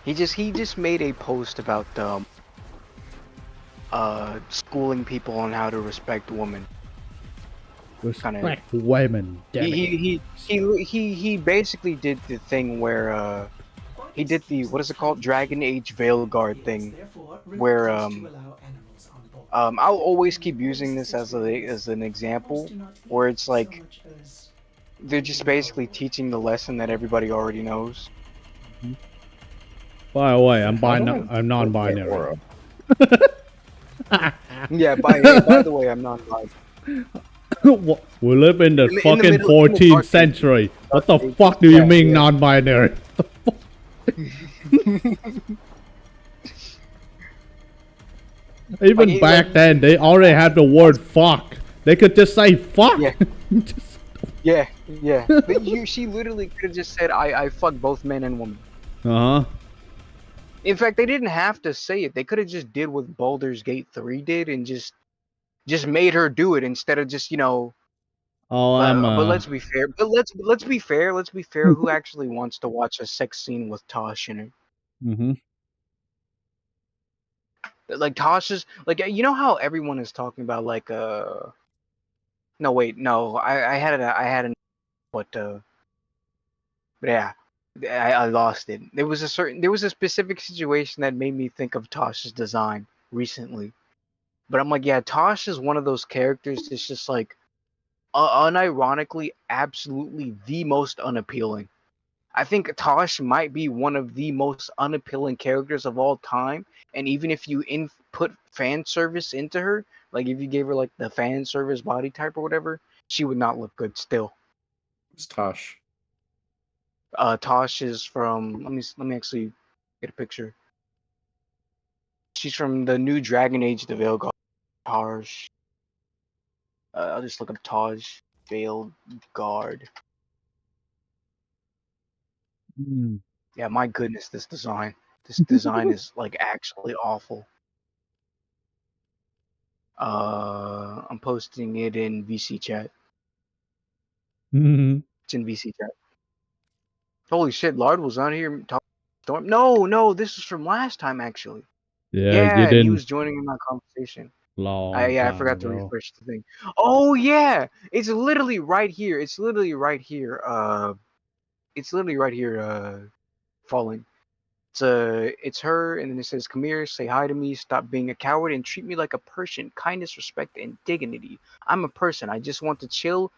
he just made a post about schooling people on how to respect women. Respect women. Damn it. He basically did the thing where he did the, what is it called, Dragon Age Veilguard thing, where I'll always keep using this as an example, where it's like they're just basically teaching the lesson that everybody already knows. By the way, I'm non-binary. Yeah, by the way, I'm non-binary. We live in the fucking 14th century. What the fuck do you mean non-binary? Even back then, they already had the word fuck. They could just say fuck. Yeah. She literally could have just said, I fuck both men and women. In fact, they didn't have to say it. They could have just did what Baldur's Gate 3 did and just made her do it instead of just, but let's be fair. But let's be fair. Let's be fair. Who actually wants to watch a sex scene with Tosh in it? Like Tosh's, like, you know how everyone is talking about like no wait, no, I had an but yeah, I lost it. There was a specific situation that made me think of Tosh's design recently. But I'm like, yeah, Tosh is one of those characters that's just like unironically absolutely the most unappealing. I think Tosh might be one of the most unappealing characters of all time, and even if you input fan service into her, like if you gave her like the fan service body type or whatever, she would not look good still. Who's Tosh? Tosh is from, let me actually get a picture. She's from the new Dragon Age The Veilguard. Taj. I'll just look up Taj Veilguard. Yeah, my goodness, this design. This design is like actually awful. I'm posting it in VC chat. It's in VC chat. Holy shit, Lard was on here. Storm. No, this was from last time actually. Yeah, you Yeah, he didn't was joining in that conversation. long I time forgot to ago. refresh the thing. Oh yeah, it's literally right here. It's literally right here. Falling. It's her, and then it says, "Come here, say hi to me, stop being a coward, and treat me like a person. Kindness, respect, and dignity. I'm a person. I just want to chill